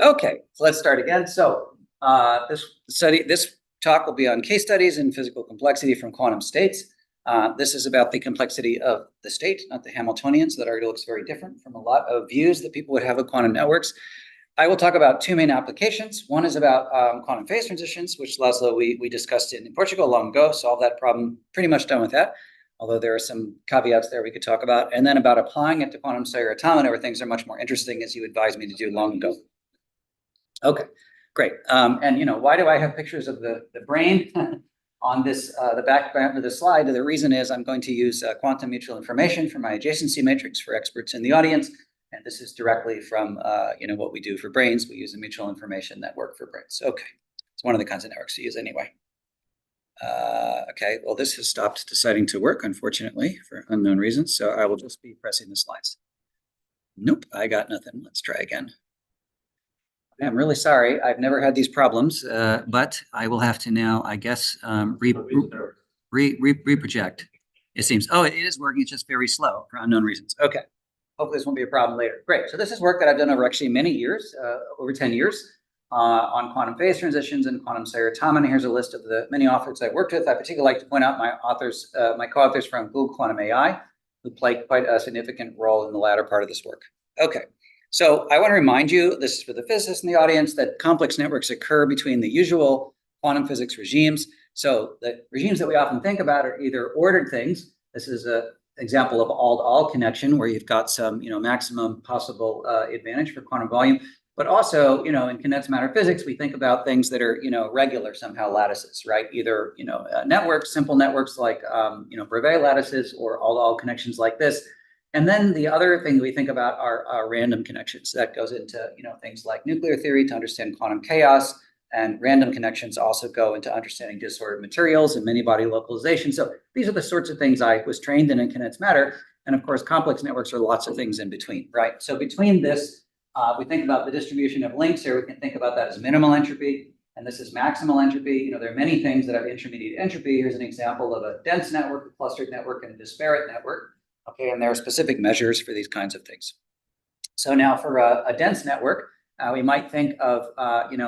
Okay, so let's start again. So this talk will be on case studies in physical complexity from quantum states. This is about the complexity of the state, not the Hamiltonian, so that already looks very different from a lot of views that people would have of quantum networks. I will talk about two main applications. One is about quantum phase transitions, which Laszlo, we discussed in Portugal long ago, solved that problem, pretty much done with that, although there are some caveats there we could talk about, and then about applying it to quantum cellular automata, where things are much more interesting, as you advised me to do long ago. Okay, great. And why do I have pictures of the brain on this the background of the slide? The reason is I'm going to use quantum mutual information for my adjacency matrix for experts in the audience, and this is directly from what we do for brains. We use a mutual information network for brains. Okay, it's one of the kinds of networks we use anyway. Okay, well, this has stopped deciding to work, unfortunately, for unknown reasons. So I will just be pressing the slides. Nope, I got nothing. Let's try again. I'm really sorry. I've never had these problems, but I will have to now, I guess, reproject. It seems. Oh, it is working. It's just very slow for unknown reasons. Okay. Hopefully this won't be a problem later. Great. So this is work that I've done over actually many years, over 10 years, on quantum phase transitions and quantum cellular automata. Here's a list of the many authors I've worked with. I particularly like to point out my co-authors from Google Quantum AI, who played quite a significant role in the latter part of this work. Okay. So I want to remind you, this is for the physicists in the audience, that complex networks occur between the usual quantum physics regimes. So the regimes that we often think about are either ordered things. This is an example of all-to-all connection, where you've got some maximum possible advantage for quantum volume. But also, in condensed matter physics, we think about things that are regular somehow lattices, right? Either networks, simple networks like Bravais lattices, or all-to-all connections like this. And then the other thing we think about are random connections. That goes into things like nuclear theory to understand quantum chaos, and random connections also go into understanding disordered materials and many-body localization. So these are the sorts of things I was trained in condensed matter. And of course, complex networks are lots of things in between, right? So between this, we think about the distribution of links here. We can think about that as minimal entropy, and this is maximal entropy. There are many things that have intermediate entropy. Here's an example of a dense network, a clustered network, and a disparate network. Okay, and there are specific measures for these kinds of things. So now for a dense network, we might think of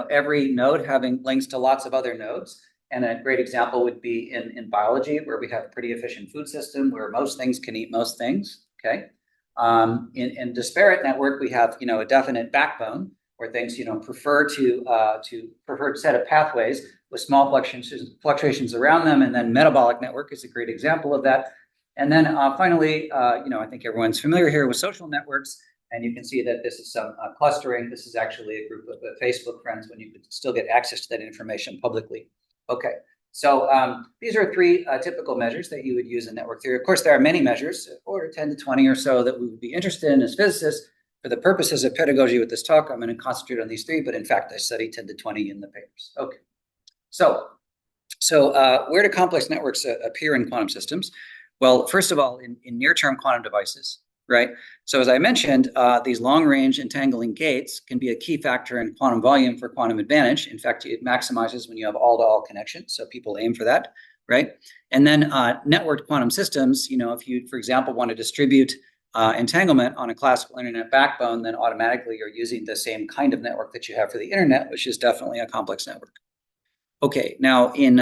every node having links to lots of other nodes. And a great example would be in biology, where we have a pretty efficient food system where most things can eat most things. Okay, in disparate network, we have a definite backbone where things prefer preferred set of pathways with small fluctuations around them. And then metabolic network is a great example of that. And then finally, I think everyone's familiar here with social networks, and you can see that this is some clustering. This is actually a group of Facebook friends when you could still get access to that information publicly. Okay, so these are three typical measures that you would use in network theory. Of course, there are many measures, order 10 to 20 or so, that we would be interested in as physicists. For the purposes of pedagogy with this talk, I'm going to concentrate on these three, but in fact, I study 10 to 20 in the papers. Okay, so where do complex networks appear in quantum systems? Well, first of all, in near-term quantum devices, right? So as I mentioned, these long-range entangling gates can be a key factor in quantum volume for quantum advantage. In fact, it maximizes when you have all-to-all connections, so people aim for that, right? And then networked quantum systems, if you, for example, want to distribute entanglement on a classical internet backbone, then automatically you're using the same kind of network that you have for the internet, which is definitely a complex network. Okay, now in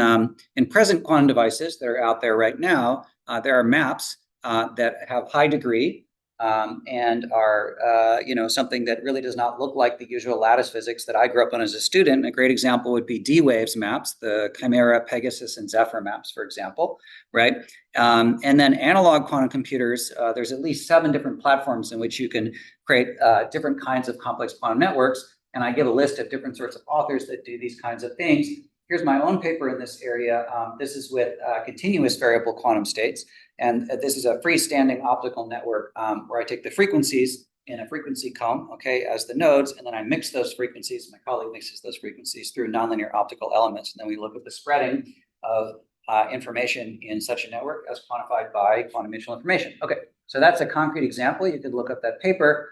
present quantum devices that are out there right now, there are maps that have high degree and are something that really does not look like the usual lattice physics that I grew up on as a student. A great example would be D-Waves maps, the Chimera, Pegasus, and Zephyr maps, for example, right? And then analog quantum computers, there's at least 7 different platforms in which you can create different kinds of complex quantum networks. And I give a list of different sorts of authors that do these kinds of things. Here's my own paper in this area. This is with continuous variable quantum states. And this is a freestanding optical network where I take the frequencies in a frequency comb, okay, as the nodes, and then I mix those frequencies. My colleague mixes those frequencies through nonlinear optical elements. And then we look at the spreading of information in such a network as quantified by quantum mutual information. Okay, so that's a concrete example. You could look up that paper.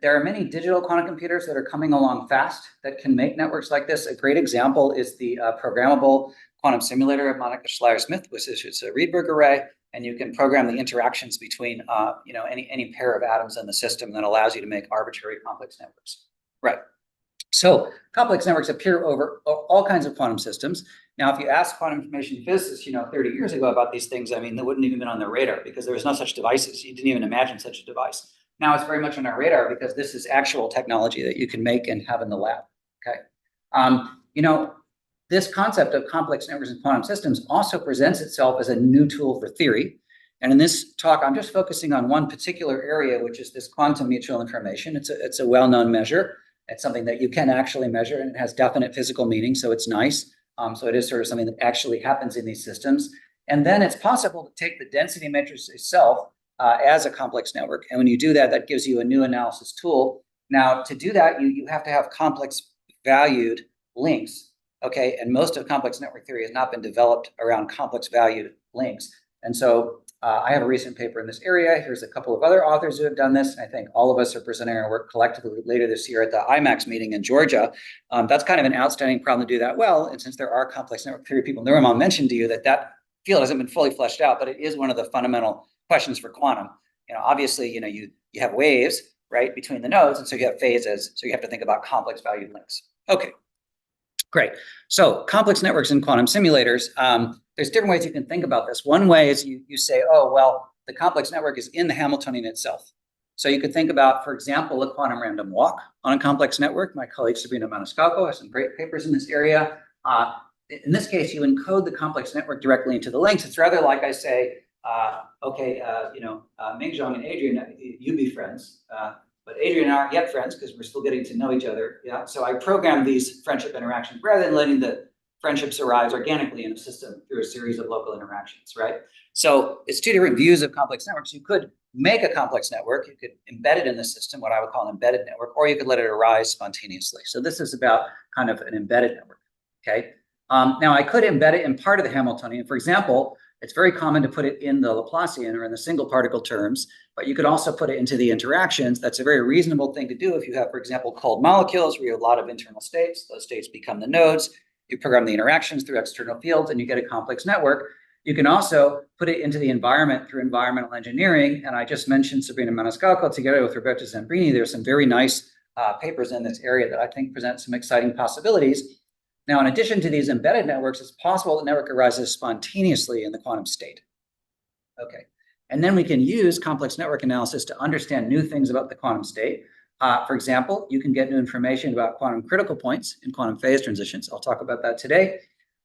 There are many digital quantum computers that are coming along fast that can make networks like this. A great example is the programmable quantum simulator of Monica Schleyer-Smith, which is a Rydberg array, and you can program the interactions between any pair of atoms in the system that allows you to make arbitrary complex networks. Right. So complex networks appear over all kinds of quantum systems. Now, if you ask quantum information physicists, 30 years ago about these things, I mean, they wouldn't even been on their radar because there was no such devices. You didn't even imagine such a device. Now it's very much on our radar because this is actual technology that you can make and have in the lab. Okay. This concept of complex networks and quantum systems also presents itself as a new tool for theory. And in this talk, I'm just focusing on one particular area, which is this quantum mutual information. It's a well-known measure. It's something that you can actually measure, and it has definite physical meaning, so it's nice. So it is sort of something that actually happens in these systems. And then it's possible to take the density matrix itself as a complex network. And when you do that, that gives you a new analysis tool. Now, to do that, you have to have complex valued links, okay? And most of complex network theory has not been developed around complex valued links. And so I have a recent paper in this area. Here's a couple of other authors who have done this. And I think all of us are presenting our work collectively later this year at the IMAX meeting in Georgia. That's kind of an outstanding problem to do that well. And since there are complex network theory people in the room, I'll mention to you that field hasn't been fully fleshed out, but it is one of the fundamental questions for quantum. Obviously, you have waves, right, between the nodes. And so you have phases. So you have to think about complex valued links. Okay. Great. So complex networks in quantum simulators, there's different ways you can think about this. One way is you say, oh, well, the complex network is in the Hamiltonian itself. So you could think about, for example, a quantum random walk on a complex network. My colleague Sabrina Maniscalco has some great papers in this area. In this case, you encode the complex network directly into the links. It's rather like I say, Mingzhong and Adrian, you be friends. But Adrian and I aren't yet friends because we're still getting to know each other. Yeah. So I program these friendship interactions rather than letting the friendships arise organically in a system through a series of local interactions, right? So it's two different views of complex networks. You could make a complex network. You could embed it in the system, what I would call an embedded network, or you could let it arise spontaneously. So this is about kind of an embedded network, okay? Now, I could embed it in part of the Hamiltonian. For example, it's very common to put it in the Laplacian or in the single particle terms, but you could also put it into the interactions. That's a very reasonable thing to do if you have, for example, cold molecules where you have a lot of internal states. Those states become the nodes. You program the interactions through external fields and you get a complex network. You can also put it into the environment through environmental engineering. And I just mentioned Sabrina Maniscalco together with Roberto Zambrini. There's some very nice papers in this area that I think present some exciting possibilities. Now, in addition to these embedded networks, it's possible the network arises spontaneously in the quantum state. Okay. And then we can use complex network analysis to understand new things about the quantum state. For example, you can get new information about quantum critical points in quantum phase transitions. I'll talk about that today.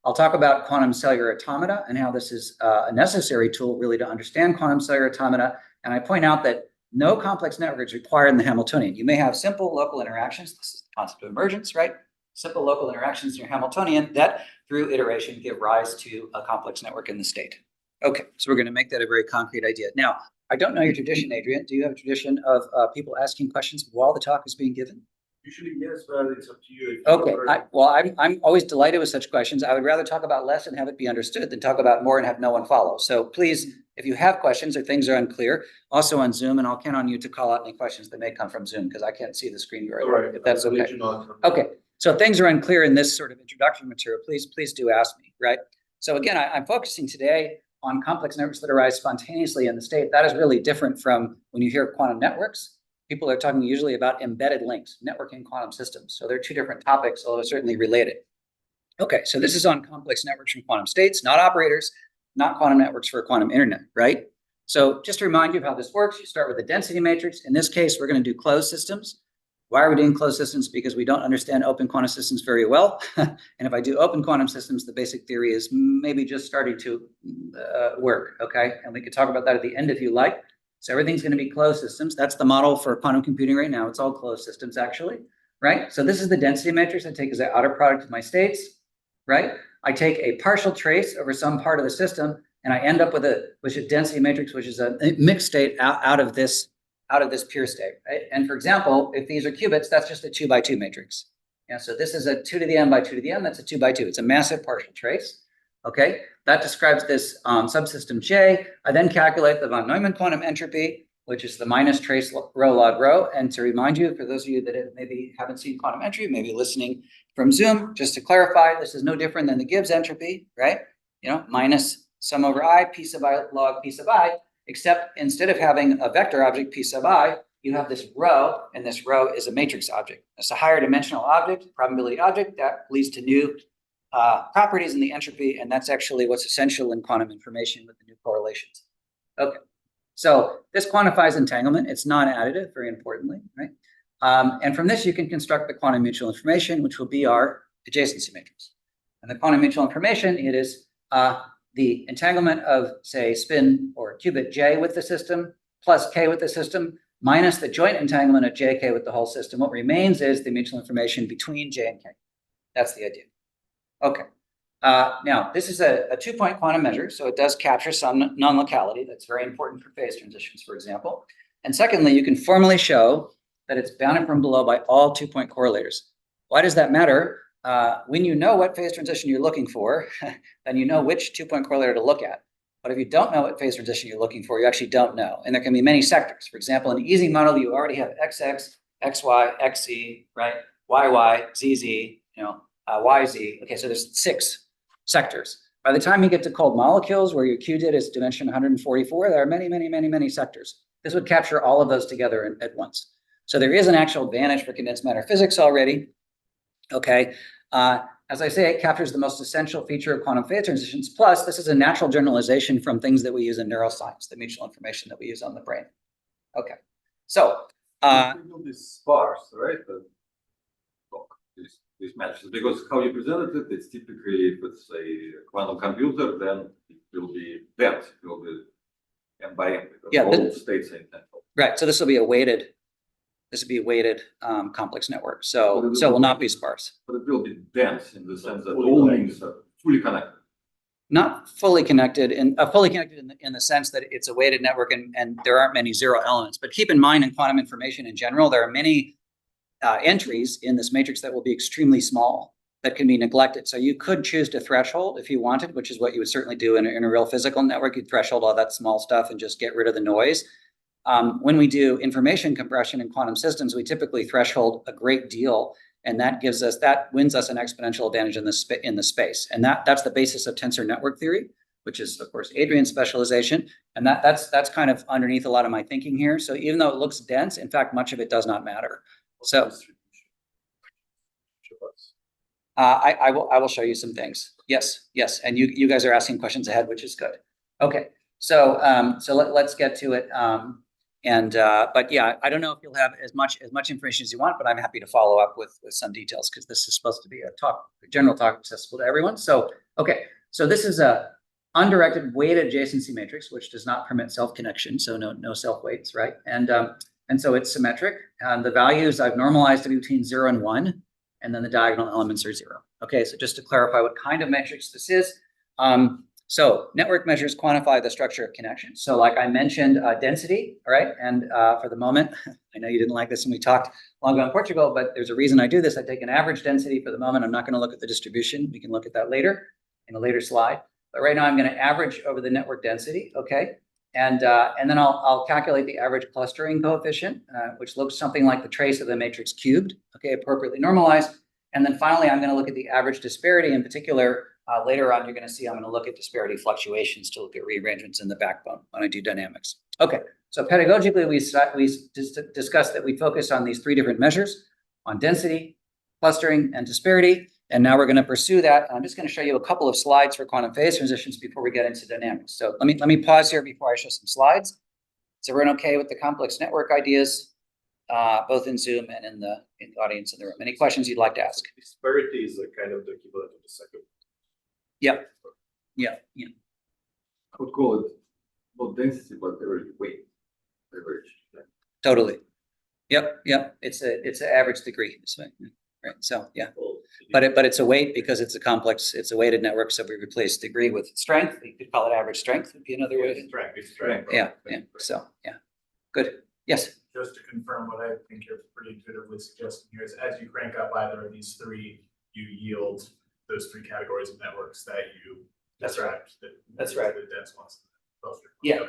I'll talk about quantum cellular automata and how this is a necessary tool really to understand quantum cellular automata. And I point out that no complex network is required in the Hamiltonian. You may have simple local interactions. This is the concept of emergence, right? Simple local interactions in your Hamiltonian that through iteration give rise to a complex network in the state. Okay, so we're going to make that a very concrete idea. Now, I don't know your tradition, Adrian. Do you have a tradition of people asking questions while the talk is being given? Usually, yes, but it's up to you. Okay, I'm always delighted with such questions. I would rather talk about less and have it be understood than talk about more and have no one follow. So please, if you have questions or things are unclear, also on Zoom, and I'll count on you to call out any questions that may come from Zoom because I can't see the screen very well, if that's okay. Okay, so if things are unclear in this sort of introduction material, please do ask me, right? So again, I'm focusing today on complex networks that arise spontaneously in the state. That is really different from when you hear quantum networks. People are talking usually about embedded links, networking quantum systems. So they're two different topics, although certainly related. Okay, so this is on complex networks from quantum states, not operators, not quantum networks for a quantum internet, right? So just to remind you of how this works, you start with a density matrix. In this case, we're going to do closed systems. Why are we doing closed systems? Because we don't understand open quantum systems very well. And if I do open quantum systems, the basic theory is maybe just starting to work, okay? And we could talk about that at the end if you like. So everything's going to be closed systems. That's the model for quantum computing right now. It's all closed systems, actually, right? So this is the density matrix I take as the outer product of my states, right? I take a partial trace over some part of the system, and I end up with a density matrix, which is a mixed state out of this pure state, right? And for example, if these are qubits, that's just a 2 by 2 matrix. Yeah, so this is a 2 to the n by 2 to the n. That's a 2 by 2. It's a massive partial trace. Okay, that describes this subsystem J. I then calculate the von Neumann quantum entropy, which is the minus trace rho log rho. And to remind you, for those of you that maybe haven't seen quantum entropy, maybe listening from Zoom, just to clarify, this is no different than the Gibbs entropy, right? Minus sum over I, p sub I log p sub I, except instead of having a vector object p sub I, you have this row, and this row is a matrix object. It's a higher dimensional object, probability object, that leads to new properties in the entropy, and that's actually what's essential in quantum information with the new correlations. Okay, so this quantifies entanglement. It's non-additive, very importantly, right? And from this, you can construct the quantum mutual information, which will be our adjacency matrix. And the quantum mutual information, it is the entanglement of, say, spin or qubit J with the system plus K with the system minus the joint entanglement of JK with the whole system. What remains is the mutual information between J and K. That's the idea. Okay. Now, this is a two-point quantum measure, so it does capture some non-locality. That's very important for phase transitions, for example. And secondly, you can formally show that it's bounded from below by all two-point correlators. Why does that matter? When you know what phase transition you're looking for, then you know which two-point correlator to look at. But if you don't know what phase transition you're looking for, you actually don't know. And there can be many sectors. For example, in the Ising model, you already have XX, XY, XZ, right? YY, ZZ, YZ. Okay, so there's 6 sectors. By the time you get to cold molecules, where your QDIT is dimension 144, there are many, many, many, many sectors. This would capture all of those together at once. So there is an actual advantage for condensed matter physics already. Okay. As I say, it captures the most essential feature of quantum phase transitions. Plus, this is a natural generalization from things that we use in neuroscience, the mutual information that we use on the brain. Okay. So it will be sparse, right? These matches, because how you presented it, it's typically, if it's a quantum computer, then it will be dense. It will be M by M, because all states are identical. Right. So this will be a weighted. This would be a weighted complex network, so it will not be sparse. But it will be dense in the sense that all links are fully connected. Not fully connected, in the sense that it's a weighted network and there aren't many zero elements. But keep in mind, in quantum information in general, there are many entries in this matrix that will be extremely small that can be neglected. So you could choose to threshold if you wanted, which is what you would certainly do in a real physical network. You'd threshold all that small stuff and just get rid of the noise. When we do information compression in quantum systems, we typically threshold a great deal, and that wins us an exponential advantage in the space. And that's the basis of tensor network theory, which is, of course, Adrian's specialization. And that's kind of underneath a lot of my thinking here. So even though it looks dense, in fact, much of it does not matter. So I will show you some things. Yes. And you guys are asking questions ahead, which is good. Okay. So let's get to it. But yeah, I don't know if you'll have as much information as you want, but I'm happy to follow up with some details, because this is supposed to be a general talk accessible to everyone. So, okay. So this is a undirected weighted adjacency matrix, which does not permit self-connection. So no self-weights, right? And so it's symmetric. The values I've normalized to be between 0 and 1, and then the diagonal elements are 0. Okay. So just to clarify what kind of matrix this is. So network measures quantify the structure of connections. So like I mentioned, density, all right? And for the moment, I know you didn't like this when we talked long ago in Portugal, but there's a reason I do this. I take an average density for the moment. I'm not going to look at the distribution. We can look at that later in a later slide. But right now I'm going to average over the network density, okay? And then I'll calculate the average clustering coefficient, which looks something like the trace of the matrix cubed, okay, appropriately normalized. And then finally, I'm going to look at the average disparity in particular. Later on, you're going to see I'm going to look at disparity fluctuations to look at rearrangements in the backbone when I do dynamics. Okay, so pedagogically, we discussed that we focus on these 3 different measures, on density, clustering, and disparity. And now we're going to pursue that. I'm just going to show you a couple of slides for quantum phase transitions before we get into dynamics. So let me pause here before I show some slides. Is everyone okay with the complex network ideas, both in Zoom and in the audience in the room? Any questions you'd like to ask? Disparity is a kind of the equivalent of the second. Yeah. I would call it not density, but average weight. Average. Totally. Yep. It's an average degree. Right. So yeah. But it's a weight because it's a complex. It's a weighted network. So we replace degree with strength. You could call it average strength. Would be another way. Strength. Yeah. So yeah. Good. Yes. Just to confirm what I think you're pretty intuitively suggesting here is, as you crank up either of these 3, you yield those 3 categories of networks that you described. That's right. The dense ones. Yeah.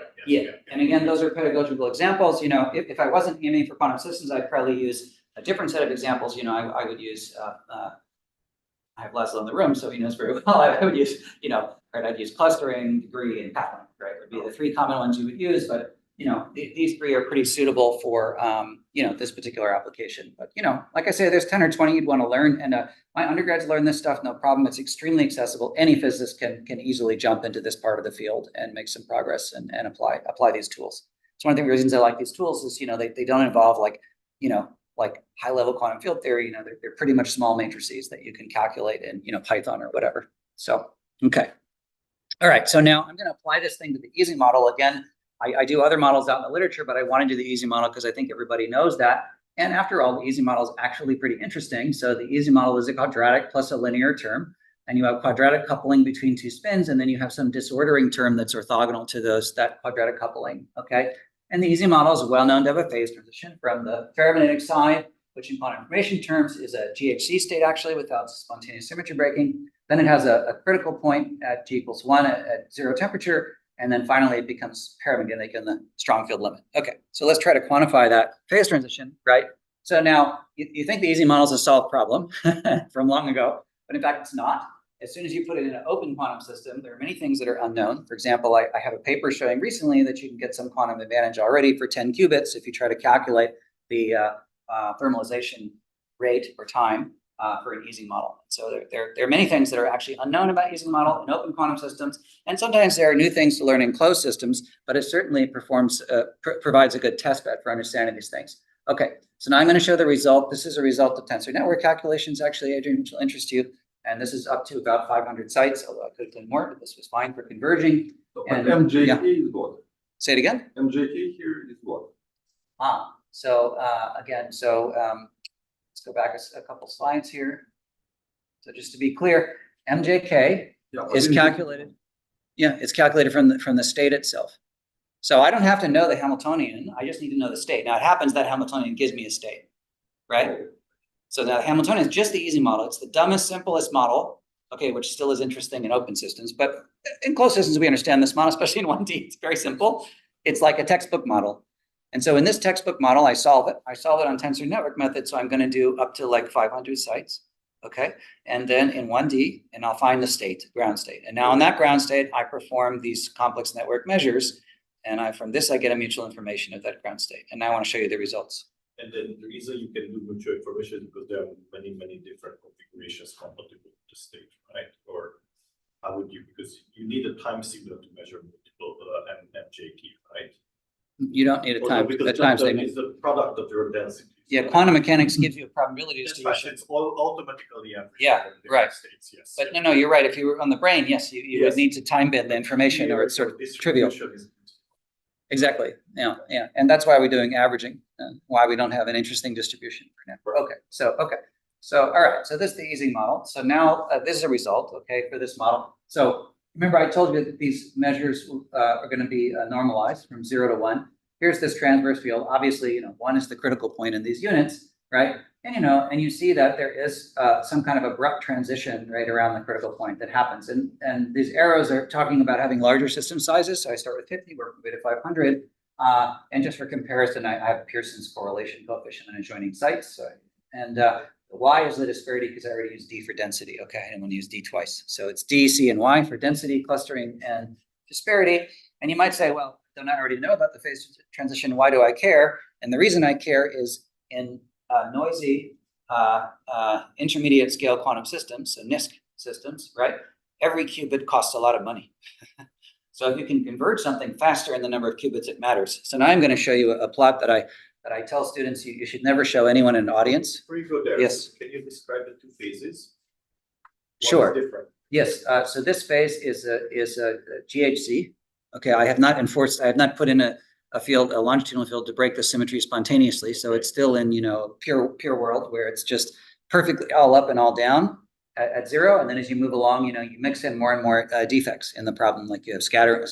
And again, those are pedagogical examples. If I wasn't aiming for quantum systems, I'd probably use a different set of examples. I would use. I have Laszlo in the room, so he knows very well. I would use, I'd use clustering, degree, and path length. Right, would be the 3 common ones you would use. But these three are pretty suitable for, this particular application. But, like I say, there's 10 or 20 you'd want to learn. And my undergrads learn this stuff, no problem. It's extremely accessible. Any physicist can easily jump into this part of the field and make some progress and apply these tools. So one of the reasons I like these tools is, they don't involve like high level quantum field theory. They're pretty much small matrices that you can calculate in, Python or whatever. So, okay. All right. So now I'm going to apply this thing to the Ising model again. I do other models out in the literature, but I want to do the Ising model because I think everybody knows that. And after all, the Ising model is actually pretty interesting. So the Ising model is a quadratic plus a linear term, and you have quadratic coupling between two spins, and then you have some disordering term that's orthogonal to that quadratic coupling. Okay. And the Ising model is well known to have a phase transition from the ferromagnetic side, which in quantum information terms is a GHZ state actually without spontaneous symmetry breaking. Then it has a critical point at G = 1 at zero temperature. And then finally, it becomes paramagnetic in the strong field limit. Okay, so let's try to quantify that phase transition, right? So now you think the Ising model is a solved problem from long ago, but in fact, it's not. As soon as you put it in an open quantum system, there are many things that are unknown. For example, I have a paper showing recently that you can get some quantum advantage already for 10 qubits if you try to calculate the thermalization rate or time for an Ising model. So there are many things that are actually unknown about Ising model in open quantum systems, and sometimes there are new things to learn in closed systems, but it certainly provides a good test bed for understanding these things. Okay, so now I'm going to show the result. This is a result of tensor network calculations, actually, Adrian, which will interest you. And this is up to about 500 sites, although I could have done more, but this was fine for converging. And MJT is what? Say it again? MJT here is what? So let's go back a couple slides here. So just to be clear, MJK is calculated. Yeah, it's calculated from the state itself. So I don't have to know the Hamiltonian. I just need to know the state. Now it happens that Hamiltonian gives me a state, right? So now the Hamiltonian is just the Ising model. It's the dumbest, simplest model, okay, which still is interesting in open systems. But in closed systems, we understand this model, especially in 1D. It's very simple. It's like a textbook model. And so in this textbook model, I solve it. I solve it on tensor network method. So I'm going to do up to like 500 sites. Okay. And then in 1D, and I'll find the state, ground state. And now in that ground state, I perform these complex network measures. And from this, I get a mutual information of that ground state. And now I want to show you the results. And then the reason you can do mutual information is because there are many, many different configurations compatible with the state, right? Or how would you, because you need a time signal to measure multiple MJT, right? You don't need a time signal. It's the product of your density. Yeah, quantum mechanics gives you a probability distribution. It's all automatically averaged. Yeah, right. States, yes. But no, you're right. If you were on the brain, yes, you would need to time bend the information, or it's sort of trivial. Exactly. Yeah. And that's why we're doing averaging, why we don't have an interesting distribution for network. Okay. So all right. So this is the Ising model. So now this is a result, okay, for this model. So remember, I told you that these measures are going to be normalized from 0 to 1. Here's this transverse field. Obviously, 1 is the critical point in these units, right? And and you see that there is some kind of abrupt transition right around the critical point that happens. And these arrows are talking about having larger system sizes. So I start with 50, work my way to 500. And just for comparison, I have Pearson's correlation coefficient in adjoining sites. So, the Y is the disparity because I already used D for density. Okay, I didn't want to use D twice. So it's D, C, and Y for density, clustering, and disparity. And you might say, well, don't I already know about the phase transition? Why do I care? And the reason I care is in noisy intermediate scale quantum systems, so NISQ systems, right? Every qubit costs a lot of money. So if you can convert something faster in the number of qubits, it matters. So now I'm going to show you a plot that I tell students you should never show anyone in an audience. Before you go there, yes. Can you describe the two phases? Sure. Different? Yes. So this phase is a GHZ. Okay, I have not put in a longitudinal field to break the symmetry spontaneously. So it's still in, pure world where it's just perfectly all up and all down at 0. And then as you move along, you mix in more and more defects in the problem, like you have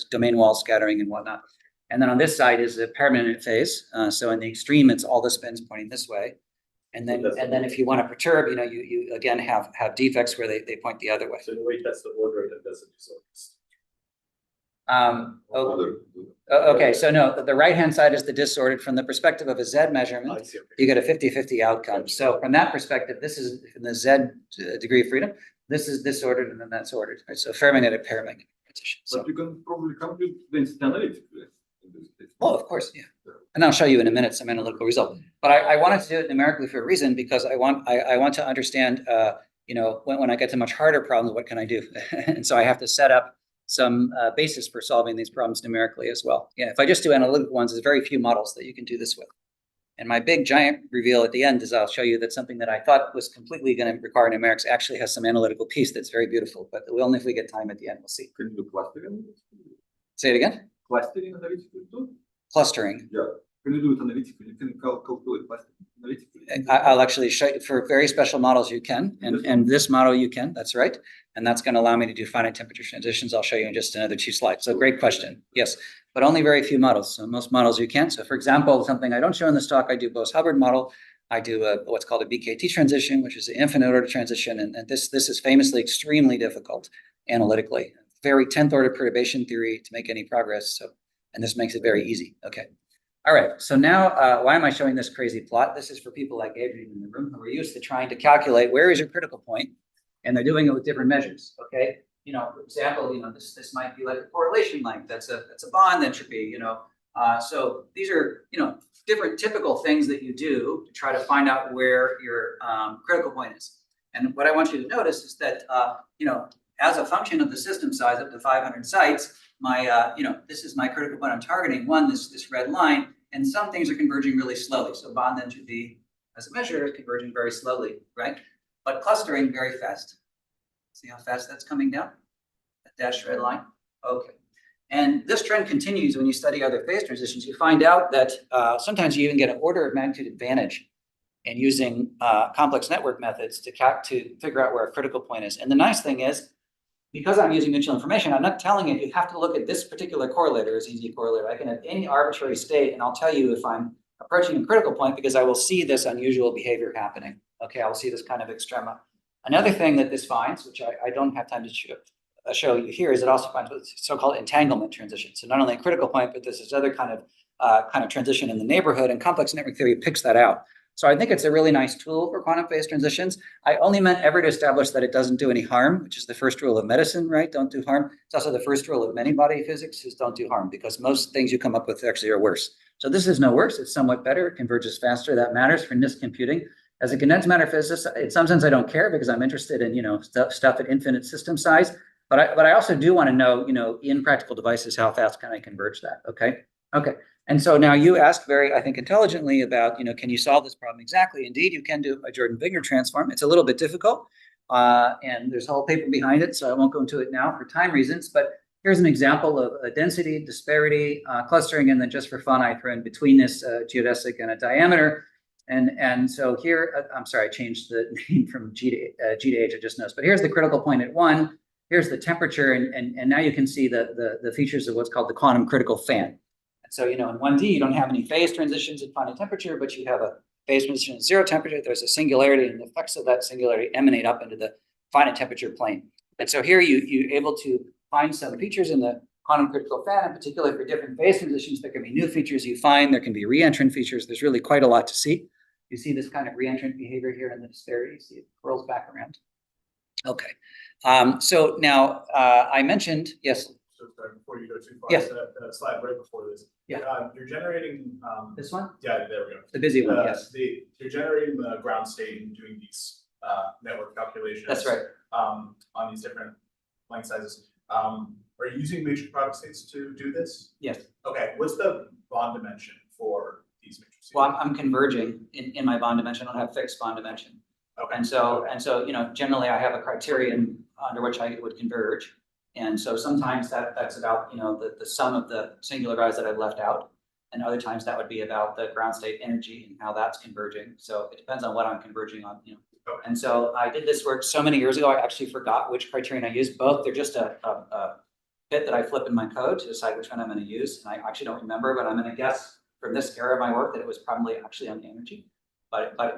domain wall scattering and whatnot. And then on this side is a paramagnetic phase. So in the extreme, it's all the spins pointing this way. And then if you want to perturb, you again have defects where they point the other way. So in a way, that's the order that doesn't result. Okay, so no, the right-hand side is the disordered. From the perspective of a Z measurement, you get a 50-50 outcome. So from that perspective, this is in the Z degree of freedom. This is disordered, and then that's ordered. Right? So ferromagnetic paramagnetic transition. But you can probably compute density analytically in Oh, of course, yeah. And I'll show you in a minute some analytical result. But I wanted to do it numerically for a reason, because I want to understand, when I get to much harder problems, what can I do? And so I have to set up some basis for solving these problems numerically as well. Yeah, if I just do analytical ones, there's very few models that you can do this with. And my big giant reveal at the end is I'll show you that something that I thought was completely going to require numerics actually has some analytical piece that's very beautiful. But only if we get time at the end, we'll see. Can you do clustering? Say it again. Clustering analytically too? Clustering. Yeah. Can you do it analytically? You can calculate clustering analytically. I'll actually show you for very special models you can, and this model you can, that's right. And that's going to allow me to do finite temperature transitions. I'll show you in just another 2 slides. So great question. Yes, but only very few models. So most models you can. So for example, something I don't show in this talk, I do Bose-Hubbard model. I do what's called a BKT transition, which is the infinite order transition. And this is famously extremely difficult analytically. Very 10th order perturbation theory to make any progress. So, and this makes it very easy. Okay. All right, so now why am I showing this crazy plot? This is for people like Adrian in the room who are used to trying to calculate where is your critical point, and they're doing it with different measures, okay? For example, this might be like a correlation length. That's a bond entropy, So these are, different typical things that you do to try to find out where your critical point is. And what I want you to notice is that, as a function of the system size up to 500 sites, my, this is my critical point I'm targeting, this red line, and some things are converging really slowly. So bond entropy as a measure is converging very slowly, right? But clustering very fast. See how fast that's coming down? That dashed red line. Okay. And this trend continues when you study other phase transitions. You find out that sometimes you even get an order of magnitude advantage in using complex network methods to figure out where a critical point is. And the nice thing is, because I'm using mutual information, I'm not telling you have to look at this particular correlator as easy correlator. I can have any arbitrary state, and I'll tell you if I'm approaching a critical point because I will see this unusual behavior happening. Okay, I will see this kind of extrema. Another thing that this finds, which I don't have time to show you here, is it also finds what's so-called entanglement transition. So not only a critical point, but there's this other kind of transition in the neighborhood, and complex network theory picks that out. So I think it's a really nice tool for quantum phase transitions. I only meant ever to establish that it doesn't do any harm, which is the first rule of medicine, right? Don't do harm. It's also the first rule of many body physics is don't do harm, because most things you come up with actually are worse. So this is no worse. It's somewhat better. It converges faster. That matters for NISQ computing. As a condensed matter physicist, in some sense, I don't care because I'm interested in, stuff at infinite system size. But I also do want to know, in practical devices, how fast can I converge that? Okay. Okay. And so now you asked very, I think, intelligently about, can you solve this problem exactly? Indeed, you can do it by Jordan-Wigner transform. It's a little bit difficult, and there's a whole paper behind it, so I won't go into it now for time reasons. But here's an example of a density, disparity, clustering, and then just for fun, I throw in between this geodesic and a diameter. And so here, I'm sorry, I changed the name from G to H, I just noticed. But here's the critical point at 1. Here's the temperature, and now you can see the features of what's called the quantum critical fan. So, in 1D, you don't have any phase transitions at finite temperature, but you have a phase transition at 0 temperature. There's a singularity, and the effects of that singularity emanate up into the finite temperature plane. And so here you're able to find some features in the quantum critical fan, in particular for different phase transitions. There can be new features you find. There can be reentrant features. There's really quite a lot to see. You see this kind of reentrant behavior here in the disparity. You see it curls back around. Okay. So now I mentioned, yes. So sorry, before you go too far, yes. That slide right before this. Yeah. You're generating this one? Yeah, there we go. The busy one, yes. You're generating the ground state and doing these network calculations. That's right. On these different length sizes. Are you using matrix product states to do this? Yes. Okay. What's the bond dimension for these matrices? Well, I'm converging in my bond dimension. I don't have fixed bond dimension. Okay. And so generally I have a criterion under which I would converge. And so sometimes that's about, the sum of the singular values that I've left out. And other times that would be about the ground state energy and how that's converging. So it depends on what I'm converging on, Okay. And so I did this work so many years ago, I actually forgot which criterion I used. Both, they're just a bit that I flip in my code to decide which one I'm going to use. And I actually don't remember, but I'm going to guess from this era of my work that it was probably actually on energy. But I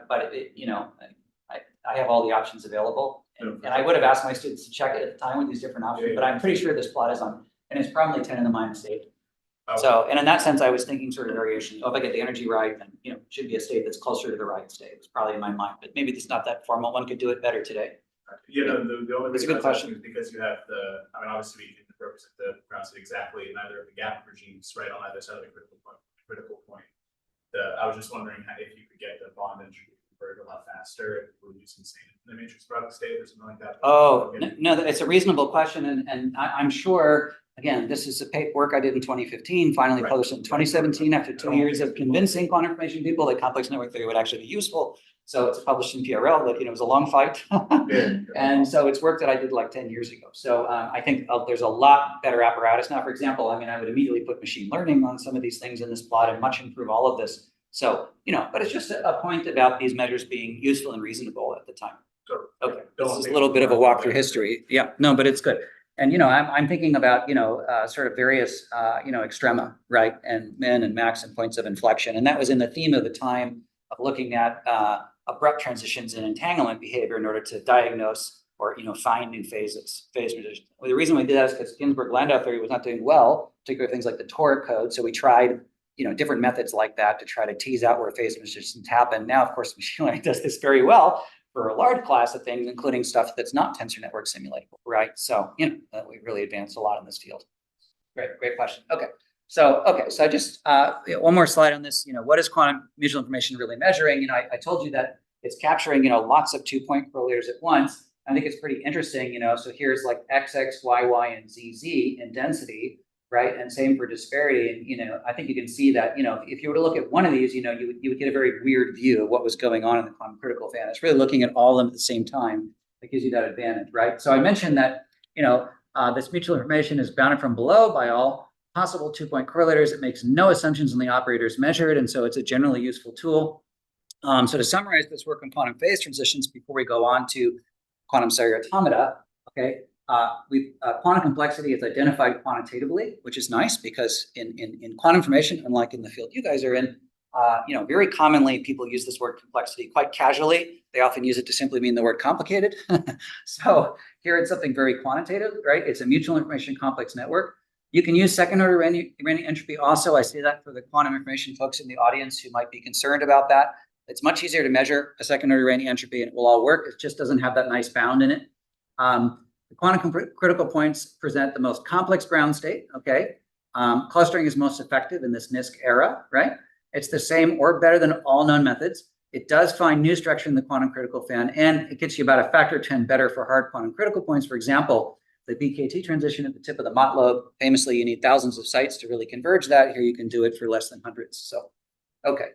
have all the options available. And I would have asked my students to check it at the time with these different options, but I'm pretty sure this plot is on, and it's probably 10 to the minus 8. Okay. So, and in that sense, I was thinking sort of variation. Oh, if I get the energy right, then, it should be a state that's closer to the right state. It's probably in my mind, but maybe it's not that formal. One could do it better today. The only It's a reason good question. is because you have obviously we can represent the ground state exactly in either of the gap regimes, right, on either side of the critical point. I was just wondering if you could get the bond entropy converted a lot faster if we're using the matrix product state or something like that. Oh, no, it's a reasonable question. And I'm sure, again, this is a work I did in 2015, finally published in 2017 after 2 years of convincing quantum information people that complex network theory would actually be useful. So it's published in PRL, but it was a long fight. And so it's work that I did like 10 years ago. So I think there's a lot better apparatus now. For example, I mean, I would immediately put machine learning on some of these things in this plot and much improve all of this. So, but it's just a point about these measures being useful and reasonable at the time. Okay, this is a little bit of a walk through history. Yeah, no, but it's good. And, I'm thinking about, sort of various, extrema, right? And min and max and points of inflection. And that was in the theme of the time of looking at abrupt transitions in entanglement behavior in order to diagnose or, find new phase transitions. Well, the reason we did that is because Ginsburg-Landau theory was not doing well, particularly things like the toric code. So we tried, different methods like that to try to tease out where phase transitions happen. Now, of course, machine learning does this very well for a large class of things, including stuff that's not tensor network simulatable, right? So, we really advanced a lot in this field. Great question. Okay. So I just, one more slide on this, what is quantum mutual information really measuring? I told you that it's capturing, lots of 2-point correlators at once. I think it's pretty interesting, so here's like XX, YY, and ZZ in density, right? And same for disparity. And, I think you can see that, if you were to look at one of these, you would get a very weird view of what was going on in the quantum critical fan. It's really looking at all of them at the same time that gives you that advantage, right? So I mentioned that, this mutual information is bounded from below by all possible 2-point correlators. It makes no assumptions on the operators measured. And so it's a generally useful tool. So to summarize this work on quantum phase transitions before we go on to quantum cellular automata, okay, quantum complexity is identified quantitatively, which is nice because in quantum information, unlike in the field you guys are in, very commonly people use this word complexity quite casually. They often use it to simply mean the word complicated. So here it's something very quantitative, right? It's a mutual information complex network. You can use second order random entropy also. I say that for the quantum information folks in the audience who might be concerned about that. It's much easier to measure a second order random entropy and it will all work. It just doesn't have that nice bound in it. The quantum critical points present the most complex ground state, okay? Clustering is most effective in this NISQ era, right? It's the same or better than all known methods. It does find new structure in the quantum critical fan, and it gets you about a factor 10 better for hard quantum critical points. For example, the BKT transition at the tip of the Mott lobe, famously, you need thousands of sites to really converge that. Here you can do it for less than hundreds. So, okay.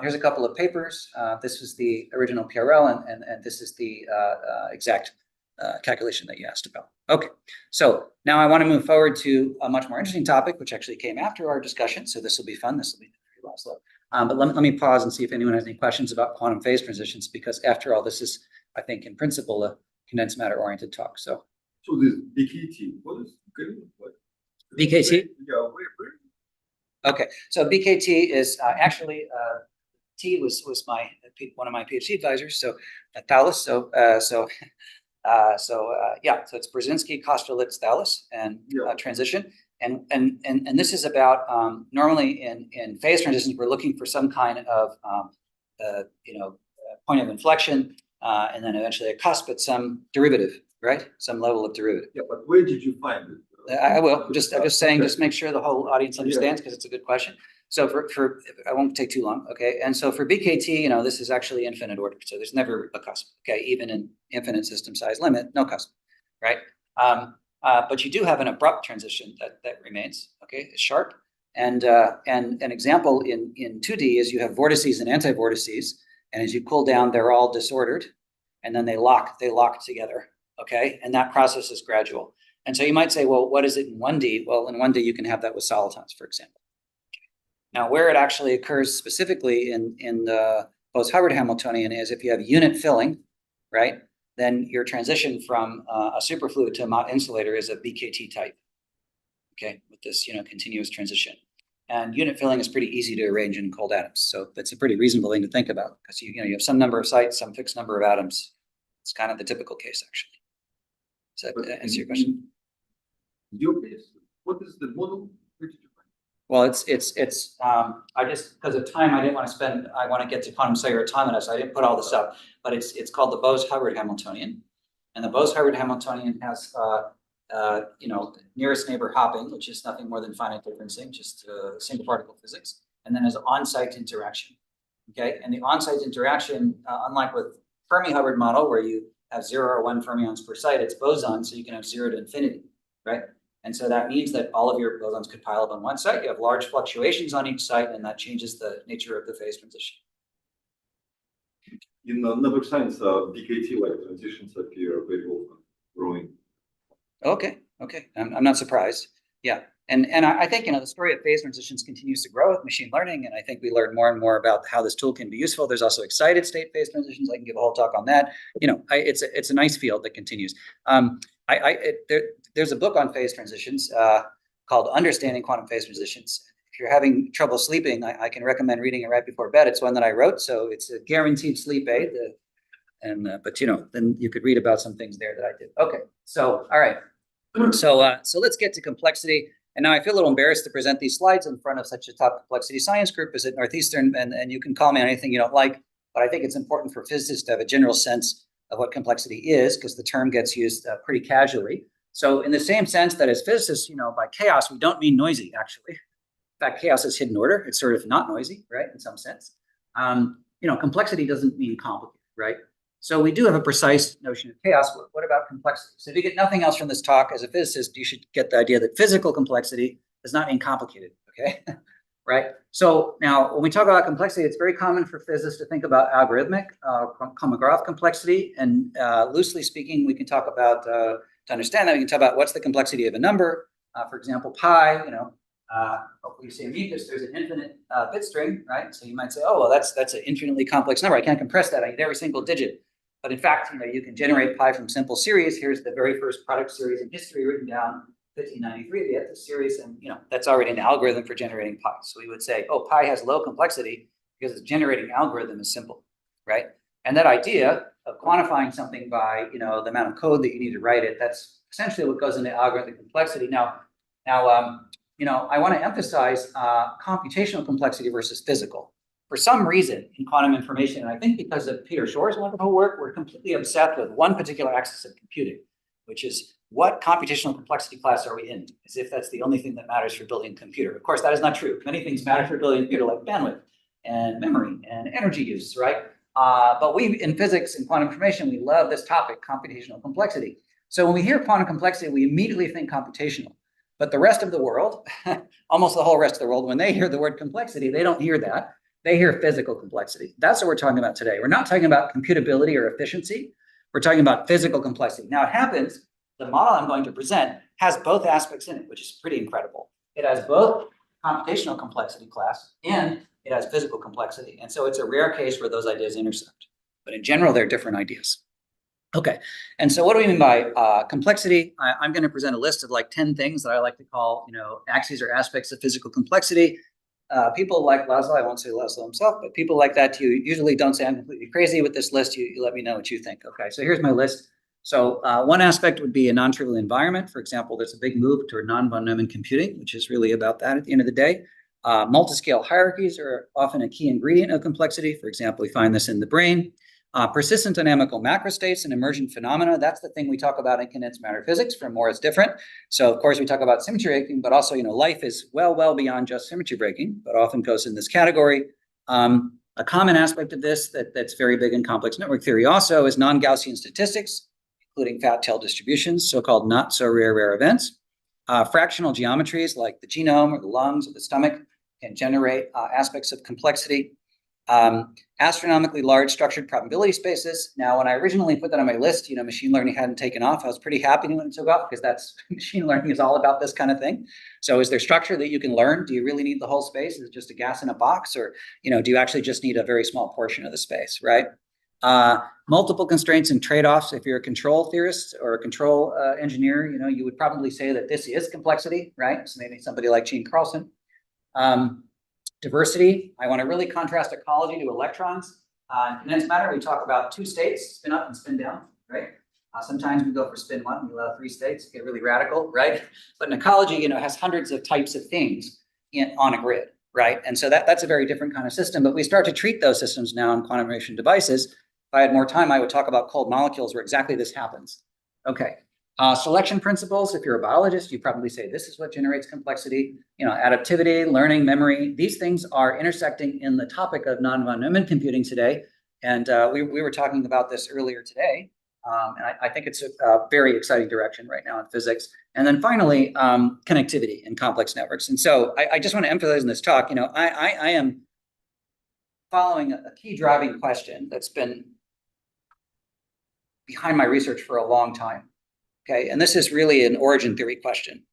Here's a couple of papers. This was the original PRL, and this is the exact calculation that you asked about. Okay, so now I want to move forward to a much more interesting topic, which actually came after our discussion. So this will be fun. This will be the very last slide. But let me pause and see if anyone has any questions about quantum phase transitions, because after all, this is, I think, in principle, a condensed matter oriented talk. So this BKT, what is BKT? Yeah, where? Okay, so BKT is actually T was one of my PhD advisors. So Thales. So it's Brzezinski, Kosterlitz, Thales, and transition. And this is about normally in phase transitions, we're looking for some kind of point of inflection, and then eventually a cusp at some derivative, right? Some level of derivative. Yeah, but where did you find it? I will. I'm just saying, just make sure the whole audience understands, because it's a good question. So for I won't take too long. Okay, and so for BKT, this is actually infinite order. So there's never a cusp. Okay, even in infinite system size limit, no cusp, right? But you do have an abrupt transition that remains. Okay, it's sharp. And an example in 2D is you have vortices and anti-vortices, and as you cool down, they're all disordered, and then they lock together. Okay, and that process is gradual. And so you might say, well, what is it in 1D? Well, in 1D, you can have that with solitons, for example. Now, where it actually occurs specifically in the Bose-Hubbard Hamiltonian is if you have unit filling, right? Then your transition from a superfluid to a Mott insulator is a BKT type, okay, with this, continuous transition. And unit filling is pretty easy to arrange in cold atoms. So that's a pretty reasonable thing to think about, because you have some number of sites, some fixed number of atoms. It's kind of the typical case, actually. So that answer your question? Your case, what is the model? Where did you find it? Well, it's I just, because of time, I want to get to quantum cellular automata, so I didn't put all this up, but it's called the Bose-Hubbard Hamiltonian. And the Bose-Hubbard Hamiltonian has nearest neighbor hopping, which is nothing more than finite differencing, just single particle physics, and then there's on-site interaction. Okay, and the on-site interaction, unlike with Fermi-Hubbard model, where you have 0 or 1 fermions per site, it's boson, so you can have 0 to infinity, right? And so that means that all of your bosons could pile up on one site. You have large fluctuations on each site, and that changes the nature of the phase transition. In number science, BKT-like transitions appear very often, growing. Okay, I'm not surprised. Yeah, and I think the story of phase transitions continues to grow with machine learning, and I think we learn more and more about how this tool can be useful. There's also excited state phase transitions. I can give a whole talk on that. It's a nice field that continues. There's a book on phase transitions called Understanding Quantum Phase Transitions. If you're having trouble sleeping, I can recommend reading it right before bed. It's one that I wrote, so it's a guaranteed sleep aid. But then you could read about some things there that I did. Okay, so all right. So let's get to complexity. And now I feel a little embarrassed to present these slides in front of such a top complexity science group as at Northeastern, and you can call me on anything you don't like, but I think it's important for physicists to have a general sense of what complexity is, because the term gets used pretty casually. So in the same sense that as physicists, by chaos, we don't mean noisy, actually. In fact, chaos is hidden order. It's sort of not noisy, right, in some sense. Complexity doesn't mean complicated, right? So we do have a precise notion of chaos. What about complexity? So if you get nothing else from this talk as a physicist, you should get the idea that physical complexity does not mean complicated, okay? Right? So now when we talk about complexity, it's very common for physicists to think about algorithmic Kolmogorov complexity. And loosely speaking, we can talk about, to understand that, we can talk about what's the complexity of a number. For example, pi, hopefully you see Amicus, there's an infinite bit string, right? So you might say, oh, well, that's an infinitely complex number. I can't compress that. I need every single digit. But in fact, you can generate pi from simple series. Here's the very first product series in history written down, 1593. We have the series, and that's already an algorithm for generating pi. So we would say, oh, pi has low complexity because its generating algorithm is simple, right? And that idea of quantifying something by the amount of code that you need to write it, that's essentially what goes into algorithmic complexity. Now, I want to emphasize computational complexity versus physical. For some reason in quantum information, and I think because of Peter Shor's wonderful work, we're completely obsessed with one particular axis of computing, which is what computational complexity class are we in, as if that's the only thing that matters for building a computer. Of course, that is not true. Many things matter for building a computer, like bandwidth and memory and energy use, right? But we, in physics and quantum information, we love this topic, computational complexity. So when we hear quantum complexity, we immediately think computational. But the rest of the world, almost the whole rest of the world, when they hear the word complexity, they don't hear that. They hear physical complexity. That's what we're talking about today. We're not talking about computability or efficiency. We're talking about physical complexity. Now, it happens, the model I'm going to present has both aspects in it, which is pretty incredible. It has both computational complexity class and it has physical complexity. And so it's a rare case where those ideas intersect. But in general, they're different ideas. Okay, and so what do we mean by complexity? I'm going to present a list of like 10 things that I like to call, axes or aspects of physical complexity. People like Laszlo, I won't say Laszlo himself, but people like that you usually don't say I'm completely crazy with this list. You let me know what you think. Okay, so here's my list. So one aspect would be a non-trivial environment. For example, there's a big move toward non-von Neumann computing, which is really about that at the end of the day. Multiscale hierarchies are often a key ingredient of complexity. For example, we find this in the brain. Persistent dynamical macrostates and emergent phenomena, that's the thing we talk about in condensed matter physics. For more, it's different. So, of course, we talk about symmetry breaking, but also, life is well beyond just symmetry breaking, but often goes in this category. A common aspect of this that's very big in complex network theory also is non-Gaussian statistics, including fat tail distributions, so-called not so rare events. Fractional geometries like the genome or the lungs or the stomach can generate aspects of complexity. Astronomically large structured probability spaces. Now, when I originally put that on my list, machine learning hadn't taken off. I was pretty happy when it took off because that's machine learning is all about this kind of thing. So is there structure that you can learn? Do you really need the whole space? Is it just a gas in a box? Or, do you actually just need a very small portion of the space, right? Multiple constraints and trade-offs. If you're a control theorist or a control engineer, you would probably say that this is complexity, right? So maybe somebody like Gene Carlson. Diversity. I want to really contrast ecology to electrons. In condensed matter, we talk about two states, spin up and spin down, right? Sometimes we go for spin one, we allow 3 states, get really radical, right? But in ecology, has hundreds of types of things on a grid, right? And so that's a very different kind of system, but we start to treat those systems now in quantum information devices. If I had more time, I would talk about cold molecules where exactly this happens. Okay, Selection principles, if you're a biologist, you probably say this is what generates complexity. Adaptivity, learning, memory, these things are intersecting in the topic of non-von Neumann computing today. And we were talking about this earlier today. And I think it's a very exciting direction right now in physics. And then finally, connectivity in complex networks. And so I just want to emphasize in this talk, I am following a key driving question that's been behind my research for a long time. Okay, and this is really an origin theory question.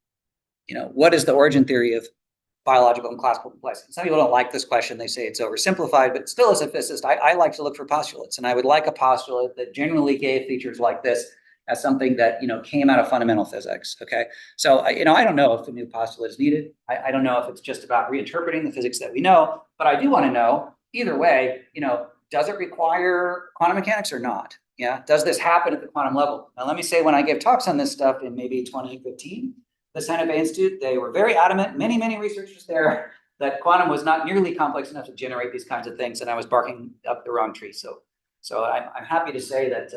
What is the origin theory of biological and classical complexity? Some people don't like this question. They say it's oversimplified, but still as a physicist, I like to look for postulates. And I would like a postulate that generally gave features like this as something that, came out of fundamental physics, okay? So, I don't know if a new postulate is needed. I don't know if it's just about reinterpreting the physics that we know, but I do want to know, either way, does it require quantum mechanics or not? Yeah, does this happen at the quantum level? Now, let me say, when I give talks on this stuff in maybe 2015, the Santa Fe Institute, they were very adamant, many researchers there, that quantum was not nearly complex enough to generate these kinds of things, and I was barking up the wrong tree. So I'm happy to say that,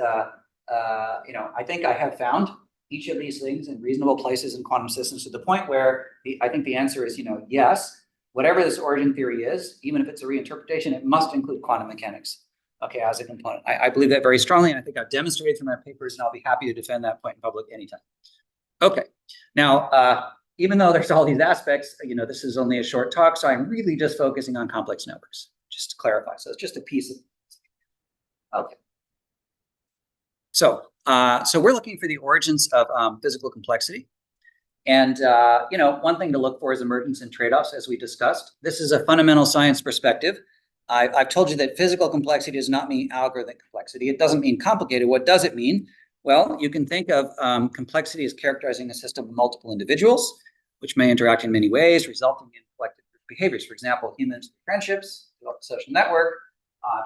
I think I have found each of these things in reasonable places in quantum systems to the point where I think the answer is, yes, whatever this origin theory is, even if it's a reinterpretation, it must include quantum mechanics. Okay, as a component. I believe that very strongly, and I think I've demonstrated through my papers, and I'll be happy to defend that point in public anytime. Okay, now, even though there's all these aspects, this is only a short talk, so I'm really just focusing on complex networks, just to clarify. So it's just a piece of, okay. So we're looking for the origins of physical complexity. And, one thing to look for is emergence and trade-offs, as we discussed. This is a fundamental science perspective. I've told you that physical complexity does not mean algorithmic complexity. It doesn't mean complicated. What does it mean? Well, you can think of complexity as characterizing a system of multiple individuals, which may interact in many ways, resulting in collective behaviors. For example, humans through friendships, develop a social network,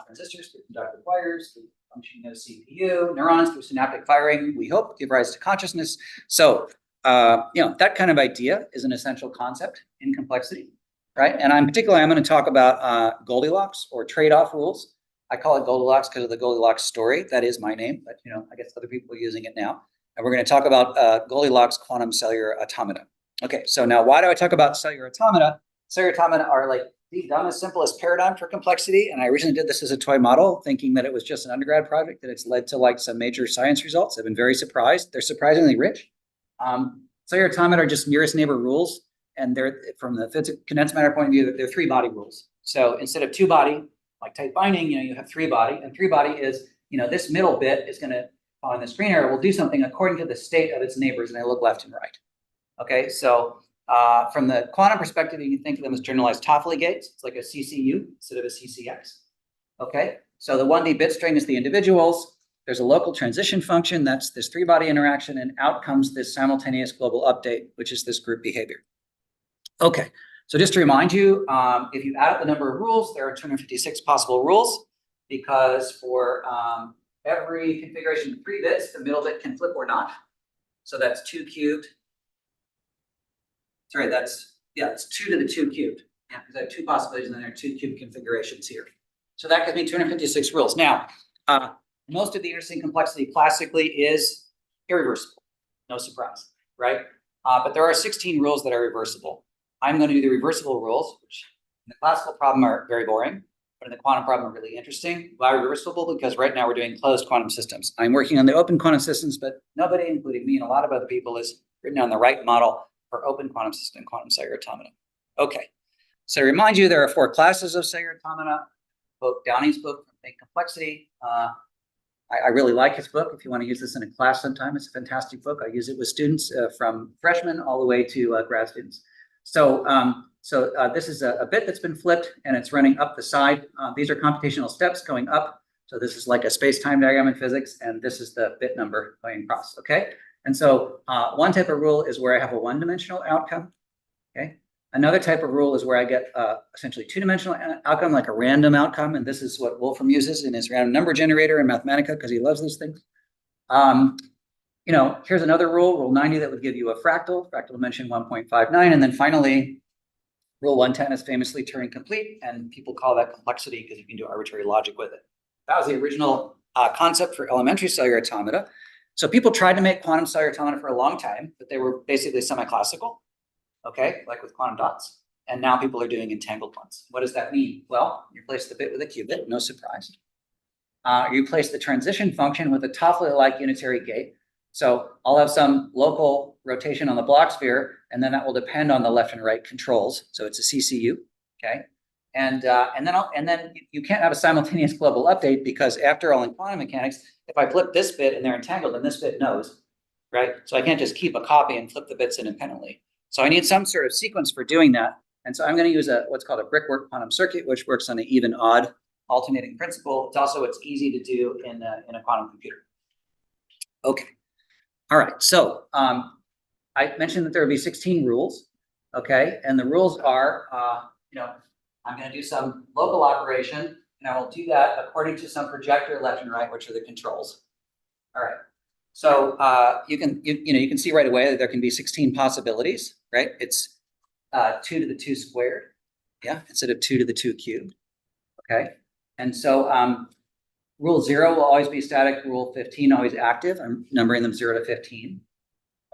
transistors through conductive wires, through functioning of CPU, neurons through synaptic firing, we hope, give rise to consciousness. So, that kind of idea is an essential concept in complexity. Right, and I'm going to talk about Goldilocks or trade-off rules. I call it Goldilocks because of the Goldilocks story. That is my name, but I guess other people are using it now. And we're going to talk about Goldilocks quantum cellular automata. Okay, so now why do I talk about cellular automata? Cellular automata are like the dumbest, simplest paradigm for complexity. And I originally did this as a toy model, thinking that it was just an undergrad project, that it's led to like some major science results. I've been very surprised. They're surprisingly rich. Cellular automata are just nearest neighbor rules. And they're, from the condensed matter point of view, they're 3-body rules. So instead of 2-body, like tight binding, you have 3-body. And 3-body is, this middle bit is going to, on the screen error, will do something according to the state of its neighbors, and they look left and right. Okay, so from the quantum perspective, you can think of them as generalized Toffoli gates. It's like a CCU instead of a CCX. Okay, so the 1D bit string is the individuals. There's a local transition function. That's this 3-body interaction, and out comes this simultaneous global update, which is this group behavior. Okay, so just to remind you, if you add up the number of rules, there are 256 possible rules, because for every configuration of 3 bits, the middle bit can flip or not. So that's 2 cubed. Sorry, it's 2 to the 2 cubed. Yeah, because I have 2 possibilities, and then there are 2 cubed configurations here. So that gives me 256 rules. Now, most of the interesting complexity classically is irreversible. No surprise, right? But there are 16 rules that are reversible. I'm going to do the reversible rules, which in the classical problem are very boring, but in the quantum problem are really interesting. Why reversible? Because right now we're doing closed quantum systems. I'm working on the open quantum systems, but nobody, including me and a lot of other people, has written down the right model for open quantum system, quantum cellular automata. Okay, so to remind you, there are 4 classes of cellular automata. Both Downing's book, Think Complexity. I really like his book. If you want to use this in a class sometime, it's a fantastic book. I use it with students from freshmen all the way to grad students. So this is a bit that's been flipped, and it's running up the side. These are computational steps going up. So this is like a space-time diagram in physics, and this is the bit number going across, okay? And so one type of rule is where I have a one-dimensional outcome, okay? Another type of rule is where I get essentially 2-dimensional outcome, like a random outcome, and this is what Wolfram uses in his random number generator in Mathematica, because he loves those things. Here's another rule, Rule 90, that would give you a fractal dimension 1.59. And then finally, Rule 110 is famously Turing complete, and people call that complexity because you can do arbitrary logic with it. That was the original concept for elementary cellular automata. So people tried to make quantum cellular automata for a long time, but they were basically semi-classical, okay, like with quantum dots. And now people are doing entangled ones. What does that mean? Well, you replace the bit with a qubit, no surprise. You replace the transition function with a Toffoli-like unitary gate. So I'll have some local rotation on the Bloch sphere, and then that will depend on the left and right controls. So it's a CCU, okay? And then you can't have a simultaneous global update because after all, in quantum mechanics, if I flip this bit and they're entangled, then this bit knows, right? So I can't just keep a copy and flip the bits independently. So I need some sort of sequence for doing that. And so I'm going to use what's called a brickwork quantum circuit, which works on an even-odd alternating principle. It's easy to do in a quantum computer. Okay. All right. So I mentioned that there would be 16 rules. Okay. And the rules are, I'm going to do some local operation, and I will do that according to some projector left and right, which are the controls. All right. So you can see right away that there can be 16 possibilities, right? It's 2 to the 2 squared, yeah, instead of 2 to the 2 cubed. Okay. And so rule 0 will always be static. Rule 15 always active. I'm numbering them 0 to 15.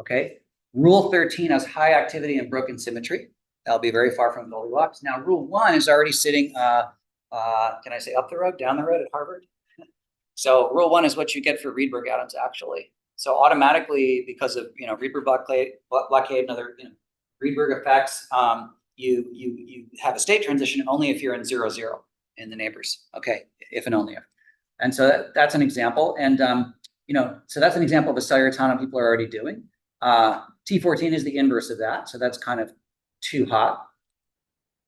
Okay. Rule 13 has high activity and broken symmetry. That'll be very far from Goldilocks. Now, rule 1 is already sitting, can I say up the road, down the road at Harvard? So rule 1 is what you get for Rydberg atoms, actually. So automatically, because of Rydberg blockade and other Rydberg effects, you have a state transition only if you're in 0, 0 in the neighbors. Okay, if and only if. And so that's an example. And so that's an example of a cellular automata people are already doing. T14 is the inverse of that. So that's kind of too hot.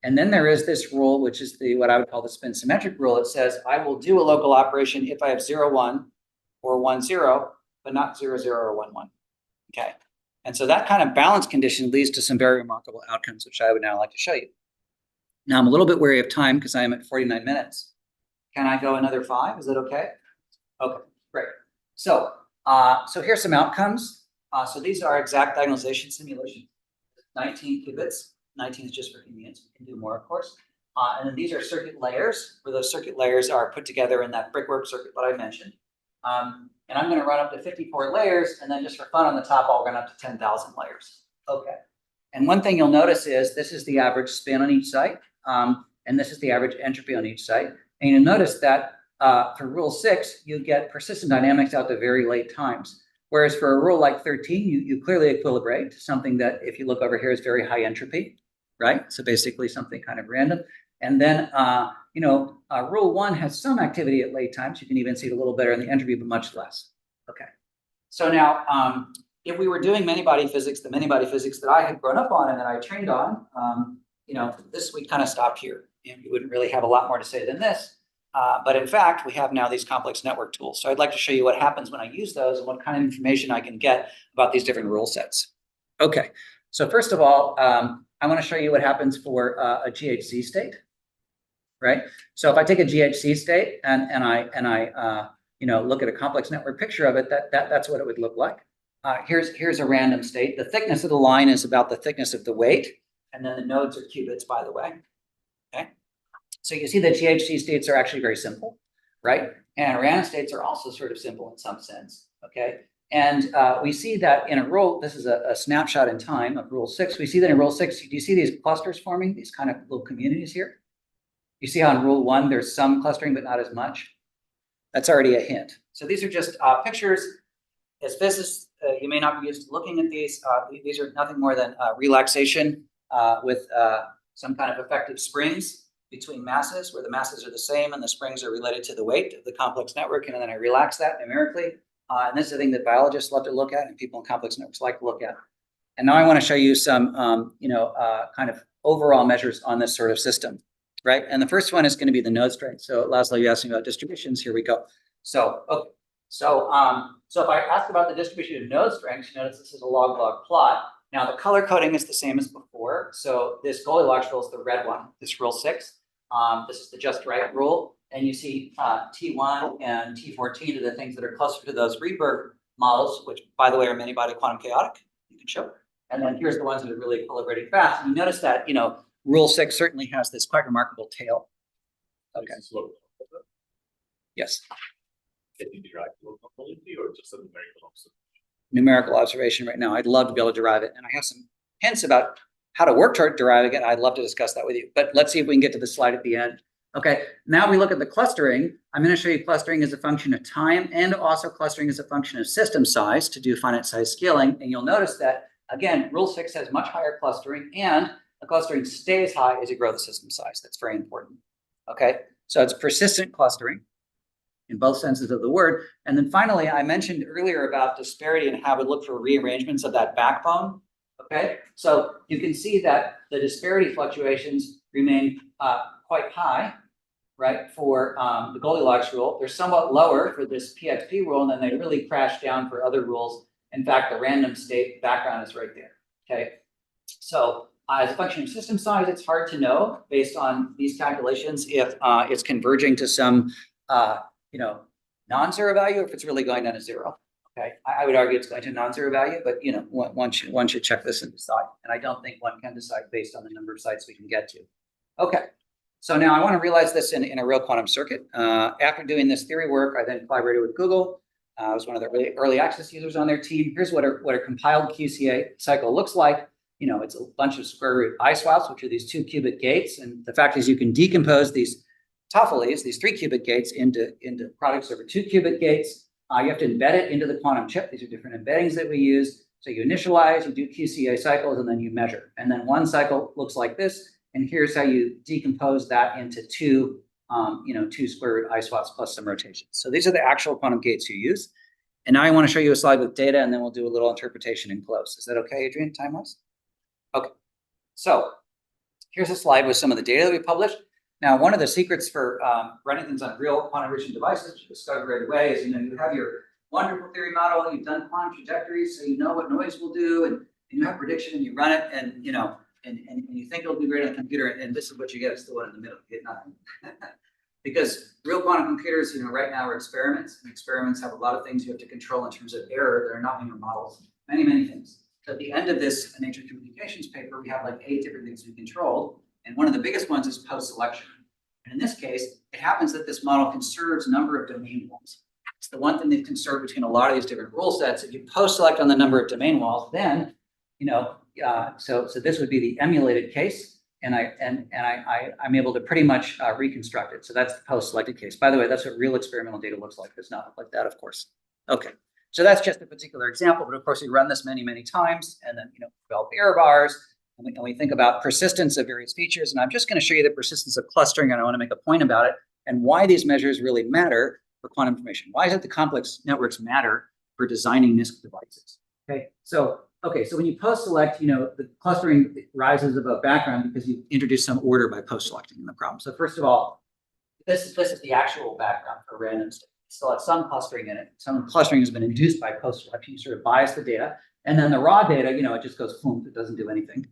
And then there is this rule, which is what I would call the spin symmetric rule. It says I will do a local operation if I have 0, 1 or 1, 0, but not 0, 0 or 1, 1. Okay. And so that kind of balance condition leads to some very remarkable outcomes, which I would now like to show you. Now I'm a little bit wary of time because I am at 49 minutes. Can I go another 5? Is that okay? Okay, great. So here's some outcomes. So these are exact diagonalization simulations. 19 qubits. 19 is just for convenience. We can do more, of course. And then these are circuit layers, where those circuit layers are put together in that brickwork circuit that I mentioned. And I'm going to run up to 54 layers, and then just for fun on the top, I'll run up to 10,000 layers. Okay. And one thing you'll notice is this is the average spin on each site, and this is the average entropy on each site. And you'll notice that for rule 6, you get persistent dynamics out to very late times. Whereas for a rule like 13, you clearly equilibrate to something that, if you look over here, is very high entropy, right? So basically something kind of random. And then, rule 1 has some activity at late times. You can even see it a little better in the entropy, but much less. Okay. So now, if we were doing many-body physics, the many-body physics that I had grown up on and that I trained on, this we kind of stopped here. And we wouldn't really have a lot more to say than this. But in fact, we have now these complex network tools. So I'd like to show you what happens when I use those and what kind of information I can get about these different rule sets. Okay, so first of all, I want to show you what happens for a GHZ state, right? So if I take a GHZ state and I look at a complex network picture of it, that's what it would look like. Here's a random state. The thickness of the line is about the thickness of the weight, and then the nodes are qubits, by the way. Okay. So you see that GHZ states are actually very simple, right? And random states are also sort of simple in some sense, okay? And we see that in a rule, this is a snapshot in time of rule 6. We see that in rule 6, do you see these clusters forming, these kind of little communities here? You see how in rule 1, there's some clustering, but not as much? That's already a hint. So these are just pictures. As physicists, you may not be used to looking at these. These are nothing more than relaxation with some kind of effective springs between masses, where the masses are the same and the springs are related to the weight of the complex network. And then I relax that numerically. And this is a thing that biologists love to look at and people in complex networks like to look at. And now I want to show you some, kind of overall measures on this sort of system, right? And the first one is going to be the node strength. So Laszlo, you asked me about distributions. Here we go. So, okay. So if I ask about the distribution of node strengths, you notice this is a log-log plot. Now the color coding is the same as before. So this Goldilocks rule is the red one, this rule 6. This is the just right rule. And you see T1 and T14 are the things that are closer to those Rydberg models, which, by the way, are many-body quantum chaotic. You can show. And then here's the ones that are really equilibrating fast. And you notice that, rule 6 certainly has this quite remarkable tail. Okay. Yes. Can you derive local quality or just a numerical observation? Numerical observation right now. I'd love to be able to derive it. And I have some hints about how to work toward deriving it. I'd love to discuss that with you. But let's see if we can get to the slide at the end. Okay, now we look at the clustering. I'm going to show you clustering as a function of time and also clustering as a function of system size to do finite size scaling. And you'll notice that, again, rule 6 has much higher clustering, and the clustering stays high as you grow the system size. That's very important. Okay, so it's persistent clustering in both senses of the word. And then finally, I mentioned earlier about disparity and how we look for rearrangements of that backbone. Okay, so you can see that the disparity fluctuations remain quite high, right, for the Goldilocks rule. They're somewhat lower for this PXP rule, and then they really crash down for other rules. In fact, the random state background is right there. Okay, so as a function of system size, it's hard to know based on these calculations if it's converging to some non-zero value, or if it's really going down to zero. Okay, I would argue it's going to a non-zero value, but one should check this and decide. And I don't think one can decide based on the number of sites we can get to. Okay, so now I want to realize this in a real quantum circuit. After doing this theory work, I then collaborated with Google. I was one of the early access users on their team. Here's what a compiled QCA cycle looks like. It's a bunch of square root I swaps, which are these 2-qubit gates. And the fact is you can decompose these TOEFLs, these 3-qubit gates, into products over 2-qubit gates. You have to embed it into the quantum chip. These are different embeddings that we use. So you initialize, you do QCA cycles, and then you measure. And then one cycle looks like this. And here's how you decompose that into two 2 square root I swaps plus some rotations. So these are the actual quantum gates you use. And now I want to show you a slide with data, and then we'll do a little interpretation and close. Is that okay, Adrian, time-wise? Okay. So here's a slide with some of the data that we published. Now, one of the secrets for running things on real quantum enrichment devices, you discover right away, is you have your wonderful theory model, you've done quantum trajectories, so you know what noise will do, and you have prediction, and you run it, and you think it'll be great on the computer, and this is what you get. It's the one in the middle. You get nothing. Because real quantum computers, right now are experiments, and experiments have a lot of things you have to control in terms of error that are not in your models. Many, many things. So at the end of this Nature Communications paper, we have like 8 different things we control. And one of the biggest ones is post-selection. And in this case, it happens that this model conserves number of domain walls. It's the one thing that conserves between a lot of these different rule sets. If you post-select on the number of domain walls, then, so this would be the emulated case. And I'm able to pretty much reconstruct it. So that's the post-selected case. By the way, that's what real experimental data looks like. It does not look like that, of course. Okay, so that's just a particular example. But of course, we run this many, many times, and then develop error bars. And we think about persistence of various features. And I'm just going to show you the persistence of clustering, and I want to make a point about it and why these measures really matter for quantum information. Why is it the complex networks matter for designing NISQ devices? Okay, so when you post-select, the clustering rises above background because you introduce some order by post-selecting in the problem. So first of all, this is the actual background for random state. It still has some clustering in it. Some clustering has been induced by post-selection. You sort of bias the data. And then the raw data, it just goes boom, it doesn't do anything,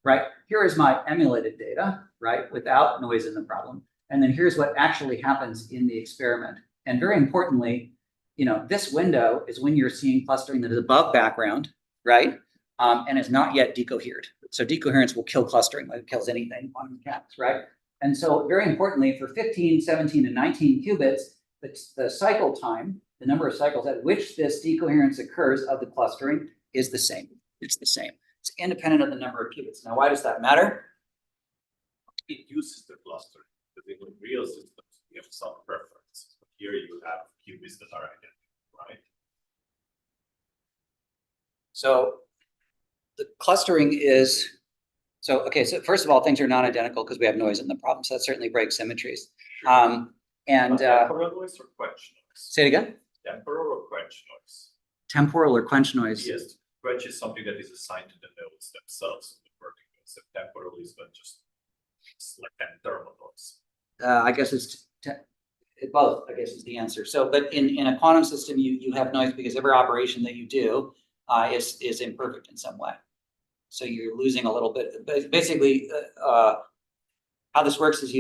right? Here is my emulated data, right, without noise in the problem. And then here's what actually happens in the experiment. And very importantly, this window is when you're seeing clustering that is above background, right, and is not yet decohered. So decoherence will kill clustering like it kills anything, quantum mechanics, right? And so very importantly, for 15, 17, and 19 qubits, the cycle time, the number of cycles at which this decoherence occurs of the clustering is the same. It's the same. It's independent of the number of qubits. Now, why does that matter? It uses the clustering. Because in real systems, you have some preference. Here you have qubits that are identical, right? So the clustering is, so first of all, things are not identical because we have noise in the problem. So that certainly breaks symmetries. Temporal noise or quench noise? Say it again? Temporal or quench noise? Temporal or quench noise? Yes, quench is something that is assigned to the nodes themselves. The working noise. And temporal is not just, it's like thermal noise. I guess it's both, I guess is the answer. So, but in a quantum system, you have noise because every operation that you do is imperfect in some way. So you're losing a little bit. But basically, how this works is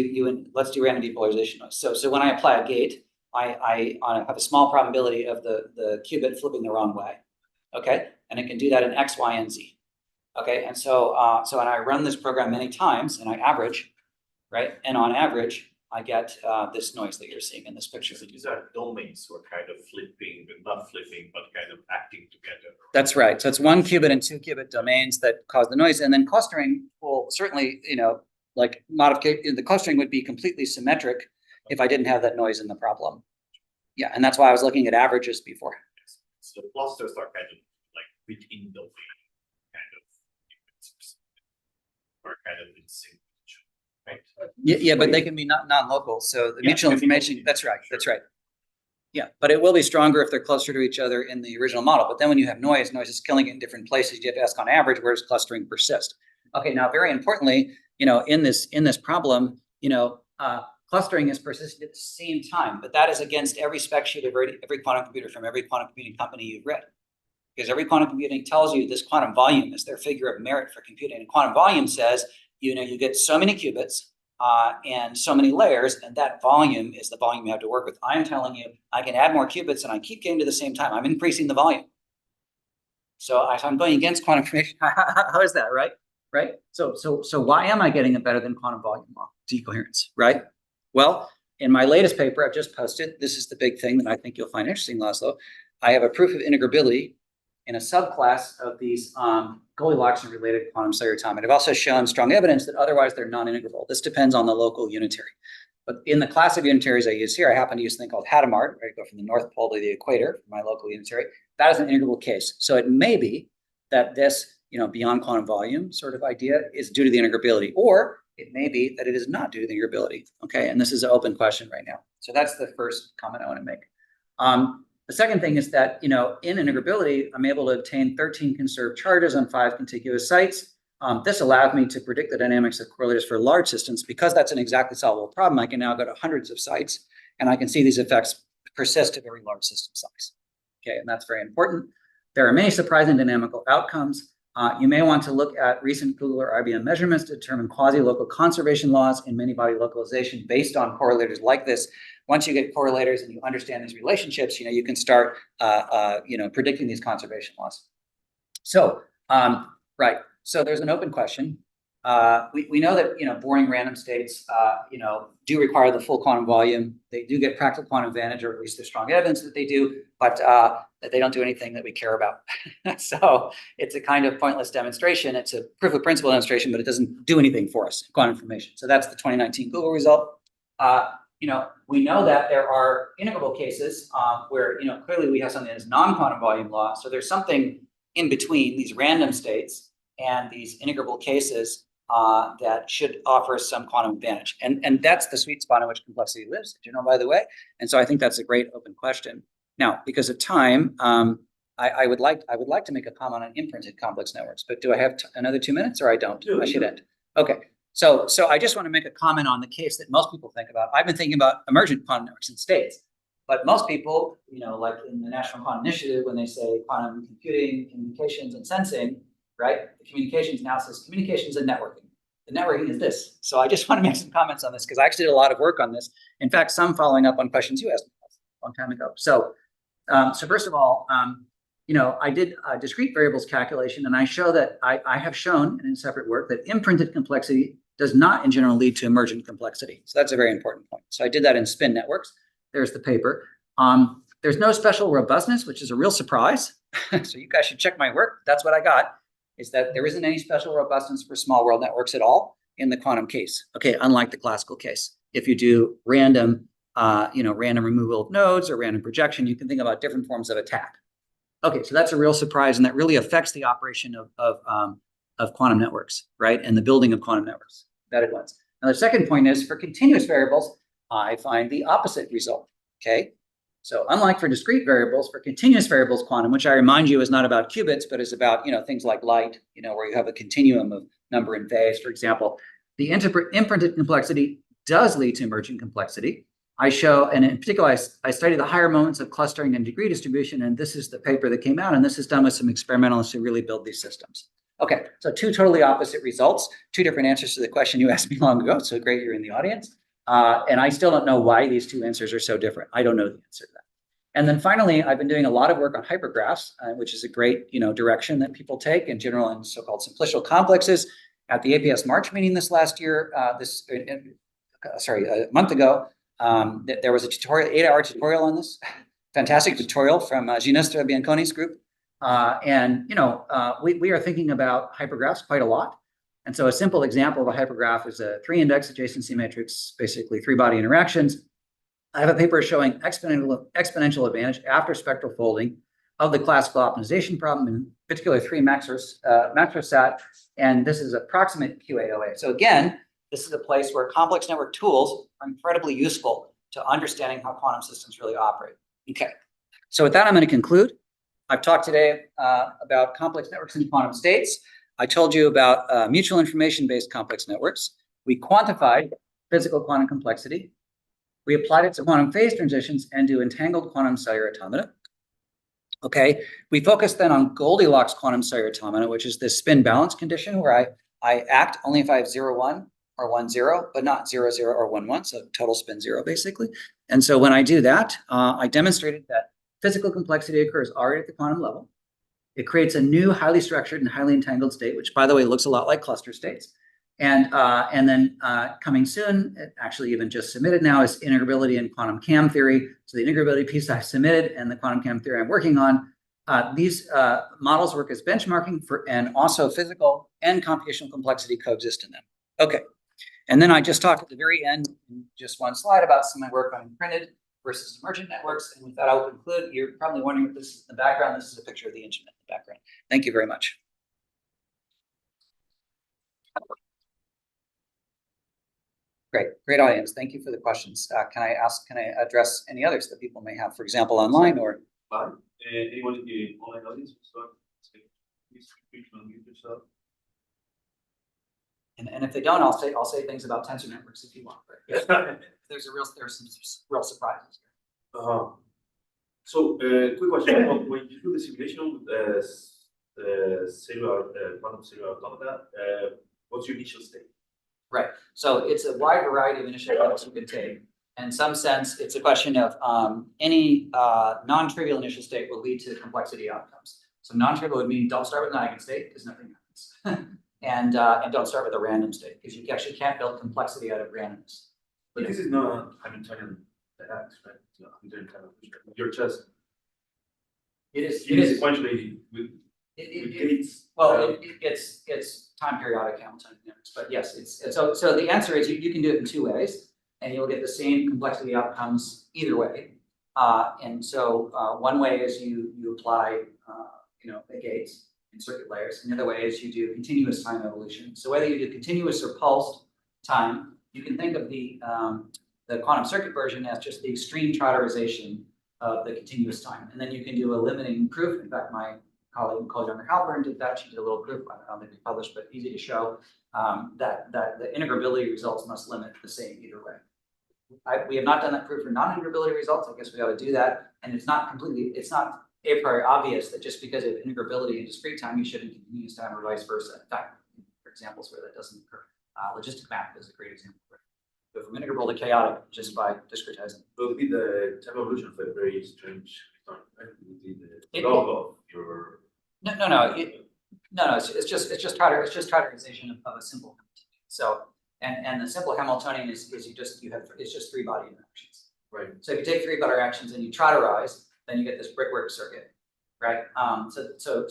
let's do random depolarization noise. So when I apply a gate, I have a small probability of the qubit flipping the wrong way, okay? And it can do that in X, Y, and Z, okay? And so when I run this program many times and I average, right? And on average, I get this noise that you're seeing in this picture. So these are domains who are kind of flipping, not flipping, but kind of acting together. That's right. So it's 1 qubit and 2 qubit domains that cause the noise. And then clustering will certainly, like modification, the clustering would be completely symmetric if I didn't have that noise in the problem. Yeah, and that's why I was looking at averages before. So clusters are kind of like within domain, kind of, or kind of in sync. Right? Yeah, but they can be non-local. So the mutual information, that's right, that's right. Yeah, but it will be stronger if they're closer to each other in the original model. But then when you have noise is killing it in different places. You have to ask on average, where does clustering persist? Okay, now very importantly, in this problem, clustering is persistent at the same time, but that is against every spec sheet of every quantum computer from every quantum computing company you've read. Because every quantum computing tells you this quantum volume is their figure of merit for computing. And quantum volume says, you get so many qubits and so many layers, and that volume is the volume you have to work with. I'm telling you, I can add more qubits and I keep getting to the same time. I'm increasing the volume. So I'm going against quantum information. How is that, right? Right? So why am I getting it better than quantum volume law? Decoherence, right? Well, in my latest paper I've just posted, this is the big thing that I think you'll find interesting, Laszlo. I have a proof of integrability in a subclass of these Goldilocks-related quantum cellular automata. I've also shown strong evidence that otherwise they're non-integrable. This depends on the local unitary. But in the class of unitaries I use here, I happen to use a thing called Hadamard, where I go from the North Pole to the equator for my local unitary. That is an integrable case. So it may be that this, beyond quantum volume sort of idea is due to the integrability, or it may be that it is not due to the integrability. Okay, and this is an open question right now. So that's the first comment I want to make. The second thing is that, in integrability, I'm able to obtain 13 conserved charges on 5 contiguous sites. This allowed me to predict the dynamics of correlators for large systems. Because that's an exactly solvable problem, I can now go to hundreds of sites, and I can see these effects persist to very large system size. Okay, and that's very important. There are many surprising dynamical outcomes. You may want to look at recent Google or IBM measurements to determine quasi-local conservation laws in many-body localization based on correlators like this. Once you get correlators and you understand these relationships, you can start, predicting these conservation laws. So, right. So there's an open question. We know that, boring random states, do require the full quantum volume. They do get practical quantum advantage, or at least there's strong evidence that they do, but that they don't do anything that we care about. So it's a kind of pointless demonstration. It's a proof of principle demonstration, but it doesn't do anything for us, quantum information. So that's the 2019 Google result. We know that there are integrable cases where, clearly we have something that is non-quantum volume law. So there's something in between these random states and these integrable cases that should offer us some quantum advantage. And that's the sweet spot in which complexity lives, by the way. And so I think that's a great open question. Now, because of time, I would like to make a comment on imprinted complex networks, but do I have another 2 minutes, or I don't? I should end. Okay. So I just want to make a comment on the case that most people think about. I've been thinking about emergent quantum networks in states, but most people, like in the National Quantum Initiative, when they say quantum computing, communications, and sensing, right? The communications now says communications and networking. The networking is this. So I just want to make some comments on this, because I actually did a lot of work on this. In fact, some following up on questions you asked me a long time ago. So first of all, I did a discrete variables calculation, and I show that I have shown in separate work that imprinted complexity does not in general lead to emergent complexity. So that's a very important point. So I did that in spin networks. There's the paper. There's no special robustness, which is a real surprise. So you guys should check my work. That's what I got, is that there isn't any special robustness for small world networks at all in the quantum case. Okay, unlike the classical case. If you do random removal of nodes or random projection, you can think about different forms of attack. Okay, so that's a real surprise, and that really affects the operation of quantum networks, right? And the building of quantum networks. That it was. Now, the second point is, for continuous variables, I find the opposite result, okay? So unlike for discrete variables, for continuous variables quantum, which I remind you is not about qubits, but is about, things like light, where you have a continuum of number and phase, for example, the imprinted complexity does lead to emergent complexity. I show, and in particular, I study the higher moments of clustering and degree distribution, and this is the paper that came out, and this is done with some experimentalists who really build these systems. Okay, so 2 totally opposite results, 2 different answers to the question you asked me long ago, so great you're in the audience. And I still don't know why these 2 answers are so different. I don't know the answer to that. And then finally, I've been doing a lot of work on hypergraphs, which is a great direction that people take in general in so-called simplicial complexes. At the APS March meeting this last year, a month ago, there was a tutorial, 8-hour tutorial on this. Fantastic tutorial from Ginestra Bianconi's group. And we are thinking about hypergraphs quite a lot. And so a simple example of a hypergraph is a 3-index adjacency matrix, basically 3-body interactions. I have a paper showing exponential advantage after spectral folding of the classical optimization problem, in particular 3 macrosat, and this is approximate QAOA. So again, this is a place where complex network tools are incredibly useful to understanding how quantum systems really operate. Okay, so with that, I'm going to conclude. I've talked today about complex networks in quantum states. I told you about mutual information-based complex networks. We quantified physical quantum complexity. We applied it to quantum phase transitions and to entangled quantum cellular automata. Okay, we focused then on Goldilocks quantum cellular automata, which is this spin balance condition where I act only if I have 0, 1 or 1, 0, but not 0, 0 or 1, 1, so total spin 0 basically. And so when I do that, I demonstrated that physical complexity occurs already at the quantum level. It creates a new highly structured and highly entangled state, which by the way looks a lot like cluster states. And then coming soon, actually even just submitted now, is integrability in quantum CAM theory. So the integrability piece I've submitted and the quantum CAM theory I'm working on, these models work as benchmarking for, and also physical and computational complexity coexist in them. Okay, and then I just talked at the very end, in just one slide, about some of my work on imprinted versus emergent networks. And with that, I'll conclude. You're probably wondering what this is in the background. This is a picture of the instrument in the background. Thank you very much. Great audience. Thank you for the questions. Can I address any others that people may have, for example, online or? Anyone in the online audience? Please unmute yourself. And if they don't, I'll say things about tensor networks if you want. But there's some real surprises. So, quick question: when you do the simulation with quantum cellular automata, what's your initial state? Right. So it's a wide variety of initial steps you could take. In some sense, it's a question of any non-trivial initial state will lead to complexity outcomes. So non-trivial would mean don't start with an eigenstate because nothing happens, and don't start with a random state because you actually can't build complexity out of randomness. But this is not Hamiltonian X, right? It's not Hamiltonian kind of you're just. It is sequentially with gates. Well, it's time periodic Hamiltonian dynamics, but yes, so the answer is you can do it in 2 ways, and you'll get the same complexity outcomes either way. And so one way is you apply the gates in circuit layers, and the other way is you do continuous time evolution. So whether you do continuous or pulsed time, you can think of the quantum circuit version as just the extreme trotterization of the continuous time, and then you can do a limiting proof. In fact, my colleague Halpern did that. She did a little proof. I don't think we published, but easy to show that the integrability results must limit the same either way. We have not done that proof for non-integrability results. I guess we ought to do that. And it's not a priori obvious that just because of integrability in discrete time, you should in continuous time or vice versa. In fact, for examples where that doesn't occur, logistic map is a great example. Go from integrable to chaotic just by discretizing. It will be the time evolution of a very strange time, right? It will be the log of your. No. It's just trotterization of a simple Hamiltonian. So and the simple Hamiltonian is it's just 3-body interactions. Right. So if you take 3-body interactions and you trotterize, then you get this brickwork circuit, right? So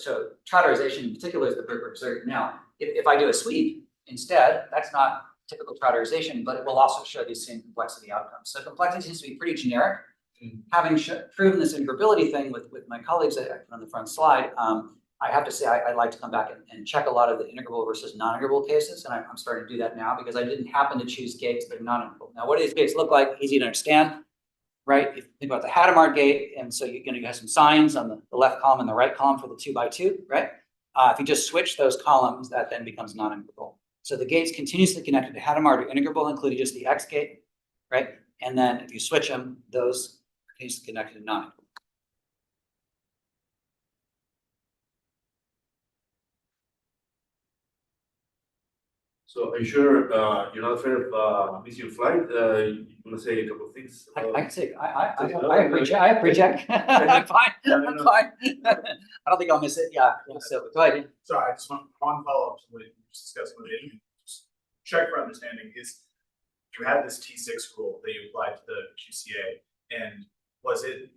trotterization in particular is the brickwork circuit. Now, if I do a sweep instead, that's not typical trotterization, but it will also show these same complexity outcomes. So complexity seems to be pretty generic. Having proven this integrability thing with my colleagues on the front slide, I have to say I'd like to come back and check a lot of the integrable versus non-integrable cases, and I'm starting to do that now because I didn't happen to choose gates that are non-integrable. Now, what do these gates look like? Easy to understand, right? If you think about the Hadamard gate, and so you're going to have some signs on the left column and the right column for the 2x2, right? If you just switch those columns, that then becomes non-integrable. So the gates continuously connected to Hadamard are integrable, including just the X gate, right? And then if you switch them, those are continuously connected to non-integrable. So are you sure you're not afraid of missing your flight? You want to say a couple of things? I can say I have pre-check. I'm fine. I'm fine. I don't think I'll miss it. Yeah. So go ahead. Sorry, I just want one follow-up to what you just discussed with it. Just check for understanding is you had this T6 rule that you applied to the QCA, and was it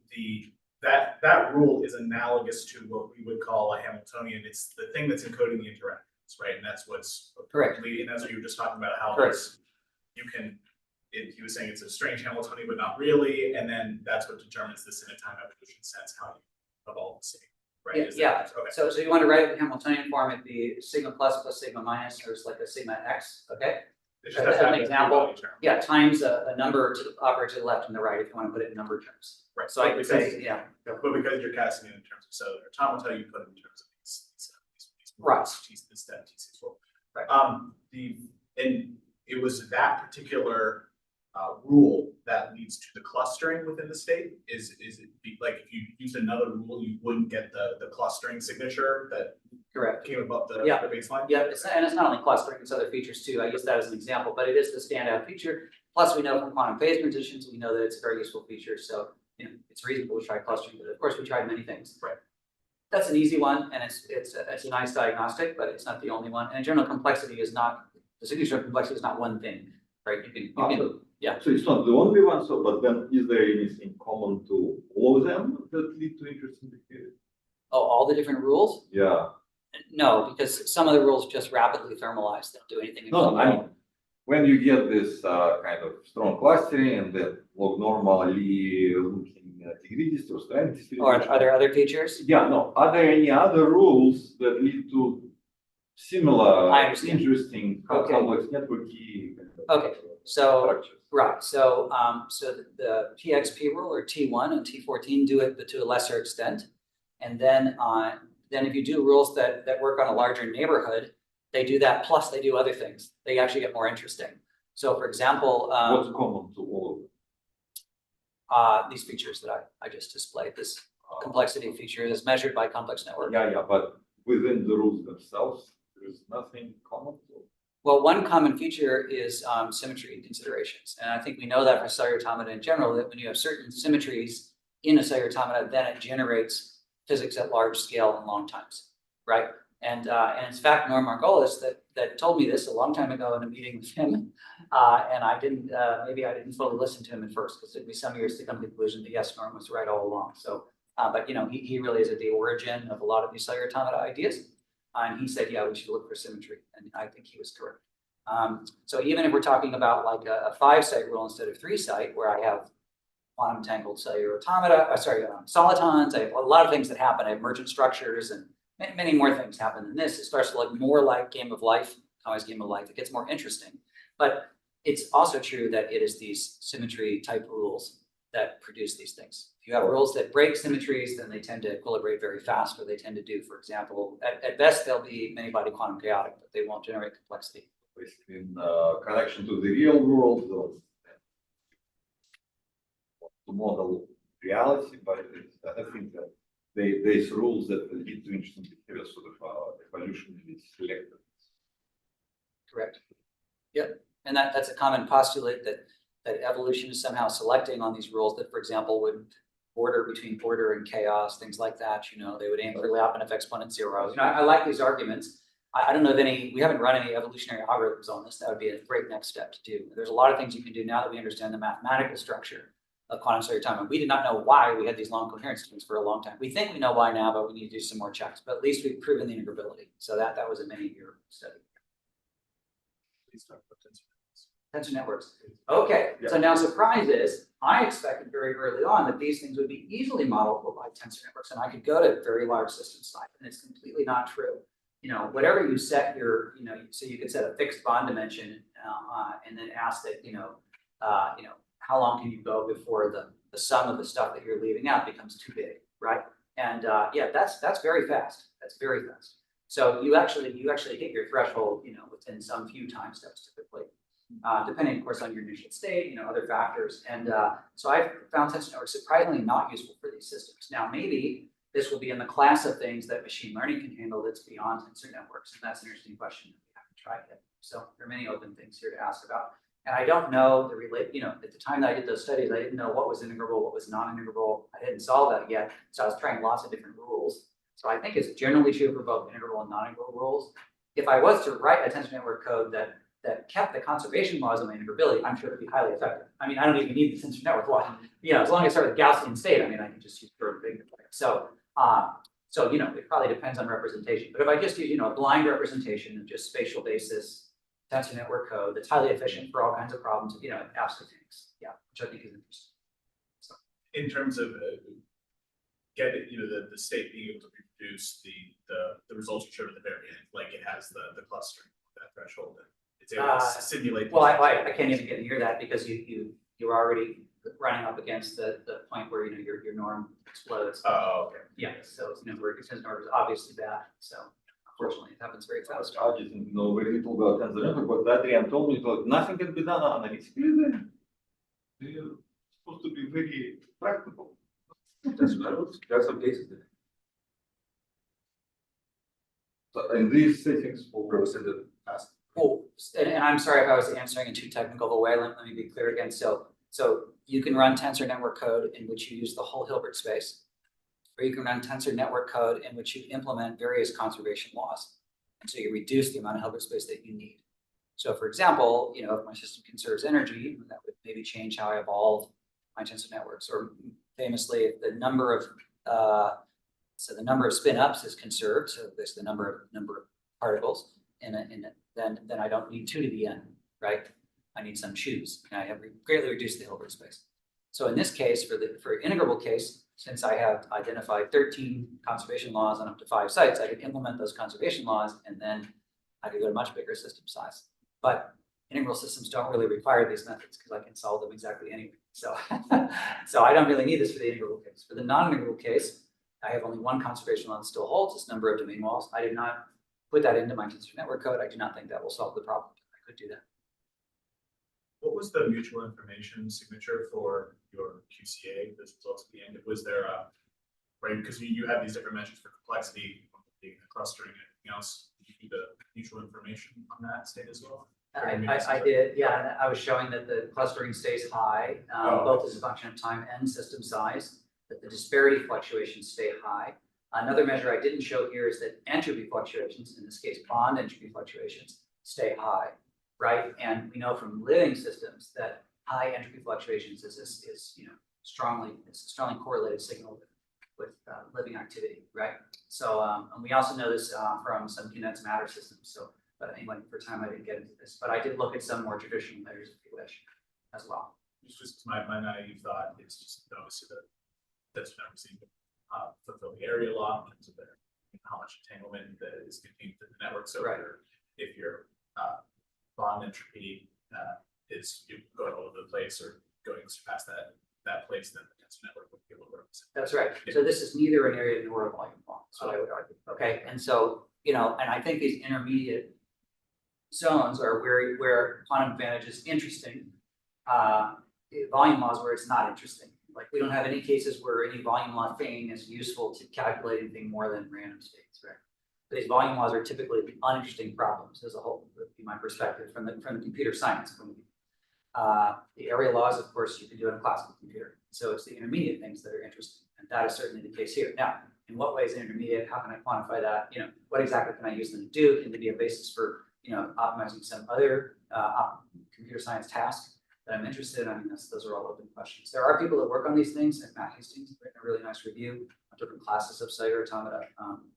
that rule is analogous to what we would call a Hamiltonian. It's the thing that's encoding the interactions, right? And that's what's Correct. leading. That's what you were just talking about, how Correct. he was saying it's a strange Hamiltonian, but not really. And then that's what determines this in a time evolution sense, how you evolve the state, right? Yeah, Is yeah. that- okay. So you want to write it in Hamiltonian form, it'd be sigma plus plus sigma minus, or it's like a sigma x, okay? It just has to As an have a example, two-value term. Yeah, times a number to the operator to the left and the right if you want to put it in number terms. Right. So I But could because- say, yeah, But because you're casting it in terms of cellular automata, you put it in terms of these Right. This that T6 rule. Right. And it was that particular rule that leads to the clustering within the state. Is it like if you used another rule, you wouldn't get the clustering signature that correct. came above the Yeah. baseline? Yeah, and it's not only clustering, it's other features too. I use that as an example, but it is the standout feature. Plus, we know from quantum phase transitions, we know that it's a very useful feature. So, it's reasonable to try clustering, but of course, we tried many things. Right. That's an easy one, and it's a nice diagnostic, but it's not the only one. And in general, complexity is not the signature of complexity is not one thing, right? You can yeah. So it's not the only one, so, but then is there anything common to all of them that lead to interesting behavior? Oh, all the different rules? Yeah. No, because some of the rules just rapidly thermalize. They don't do anything. No, I mean, when you get this kind of strong clustering and then log normally looking at degrees or strength distribution. Or are there other features? Yeah, no. Are there any other rules that lead to similar I understand. interesting Okay. complex network key Okay, so structures? right, so the TXP rule or T1 and T14 do it, but to a lesser extent. And then if you do rules that work on a larger neighborhood, they do that plus they do other things. They actually get more interesting. So for example, What's common to all of them? these features that I just displayed, this complexity feature is measured by complex network. Yeah, but within the rules themselves, there's nothing common to. Well, one common feature is symmetry considerations. And I think we know that for cellular automata in general, that when you have certain symmetries in a cellular automata, then it generates physics at large scale and long times, right? And in fact, Norm Margolis that told me this a long time ago in a meeting with him, and I didn't, maybe I didn't fully listen to him at first because it took me some years to come to the conclusion that yes, Norm was right all along. So, but he really is at the origin of a lot of these cellular automata ideas. And he said, yeah, we should look for symmetry, and I think he was correct. So even if we're talking about like a 5-site rule instead of 3-site, where I have quantum tangled cellular automata, solitons, I have a lot of things that happen. I have emergent structures and many more things happen than this. It starts to look more like game of life, always game of life. It gets more interesting. But it's also true that it is these symmetry type rules that produce these things. If you have rules that break symmetries, then they tend to equilibrate very fast, or they tend to do, for example, at best, they'll be many-body quantum chaotic, but they won't generate complexity. Basically, in connection to the real world, to model reality, but I think that there's rules that lead to interesting behavior, sort of evolutionary selective. Correct. Yep. And that's a common postulate that evolution is somehow selecting on these rules that, for example, would border between order and chaos, things like that. They would aim for Lyapunov exponent 0. I like these arguments. I don't know of any, we haven't run any evolutionary algorithms on this. That would be a great next step to do. There's a lot of things you can do now that we understand the mathematical structure of quantum cellular automata. We did not know why we had these long coherence strings for a long time. We think we know why now, but we need to do some more checks. But at least we've proven the integrability. So that was a many-year study. Please talk about Tensor networks. Okay, so now surprise is, I expected very early on that these things would be easily modelable by tensor networks, and I could go to very large system size, and it's completely not true. Whatever you set your, so you could set a fixed bond dimension, and then ask that, how long can you go before the sum of the stuff that you're leaving out becomes too big, right? And yeah, that's very fast. That's very fast. So you actually hit your threshold, within some few time steps typically. Depending, of course, on your initial state, other factors. And so I've found tensor networks surprisingly not useful for these systems. Now, maybe this will be in the class of things that machine learning can handle that's beyond tensor networks. And that's an interesting question that we haven't tried yet. So there are many open things here to ask about. And I don't know at the time that I did those studies, I didn't know what was integrable, what was non-integrable. I hadn't solved that yet. So I was trying lots of different rules. So I think it's generally true for both integrable and non-integrable rules. If I was to write a tensor network code that that kept the conservation laws of my integrability, I'm sure it'd be highly effective. I mean, I don't even need the tensor network law. You know, as long as I start with Gaussian state, I mean, I can just use pure big. So, so, you know, it probably depends on representation. But if I just use, you know, a blind representation of just spatial basis tensor network code that's highly efficient for all kinds of problems, you know, absolutely, yeah, which I think is interesting. So, in terms of getting, you know, the state being able to reproduce the results you showed at the very end, like it has the clustering, that threshold, and it's able to simulate. Well, I can't even get near that because you're already running up against the point where, you know, your norm explodes. Oh, okay. Yeah, so, you know, where tensor network is obviously bad, so unfortunately it happens very fast. I just know very little about tensor network, but Adrian told me that nothing can be done on NISQ. They're supposed to be very practical. That's some cases. So in these settings, we'll represent the past. Oh, and I'm sorry if I was answering in too technical of a way. Let me be clear again. So you can run tensor network code in which you use the whole Hilbert space, or you can run tensor network code in which you implement various conservation laws. And so you reduce the amount of Hilbert space that you need. So for example, you know, if my system conserves energy, that would maybe change how I evolve my tensor networks. Or famously, if the number of spin ups is conserved, so there's the number of particles then I don't need 2 to the n, right? I need some choose, and I have greatly reduced the Hilbert space. So in this case, for integrable case, since I have identified 13 conservation laws on up to 5 sites, I could implement those conservation laws, and then I could go to much bigger system size. But integral systems don't really require these methods because I can solve them exactly anyway. So, so I don't really need this for the integrable case. For the non-integrable case, I have only one conservation law that still holds this number of domain walls. I did not put that into my tensor network code. I do not think that will solve the problem. I could do that. What was the mutual information signature for your QCA, this results at the end? Was there a, right, because you have these different measures for complexity, the clustering and everything else. Did you do the mutual information on that state as well? I did, yeah, and I was showing that the clustering stays high, both as a function of time and system size, that the disparity fluctuations stay high. Another measure I didn't show here is that entropy fluctuations, in this case, bond entropy fluctuations, stay high, right? And we know from living systems that high entropy fluctuations is you know, strongly correlated signal with living activity, right? So, and we also know this from some condensed matter systems. So, but anyway, for time I didn't get into this, but I did look at some more traditional measures if you wish, as well. Just my naive thought, it's just obviously that's what I'm seeing. Fulfill the area law in terms of how much entanglement that is contained in the network. So right. If your bond entropy is going all over the place or going past that place, then the tensor network would be able to represent. That's right. So this is neither an area nor a volume law. So I would argue. Okay, and so you know, and I think these intermediate zones are where quantum advantage is interesting. Volume laws where it's not interesting. Like we don't have any cases where any volume law thing is useful to calculate anything more than random states, right? But these volume laws are typically uninteresting problems as a whole, would be my perspective from the computer science point of view. The area laws, of course, you can do in a classical computer. So it's the intermediate things that are interesting, and that is certainly the case here. Now, in what ways intermediate? How can I quantify that? You know, what exactly can I use them to do? Can they be a basis for, you know, optimizing some other computer science task that I'm interested in? I mean, those are all open questions. There are people that work on these things, like Matt Hastings, written a really nice review on different classes of cellular automata.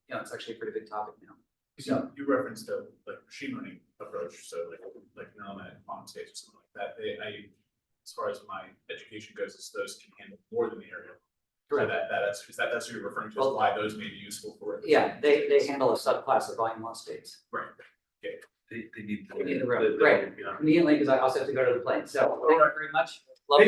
You know, it's actually a pretty big topic now. So you referenced a like machine learning approach, so like neural net quantum states or something like that. As far as my education goes, those can handle more than the area. Correct. So that's what you're referring to, as why those may be useful for. Yeah, they handle a subclass of volume law states. Right. Okay. They need the room. Great. Conveniently, because I also have to go to the plane. So thank you very much.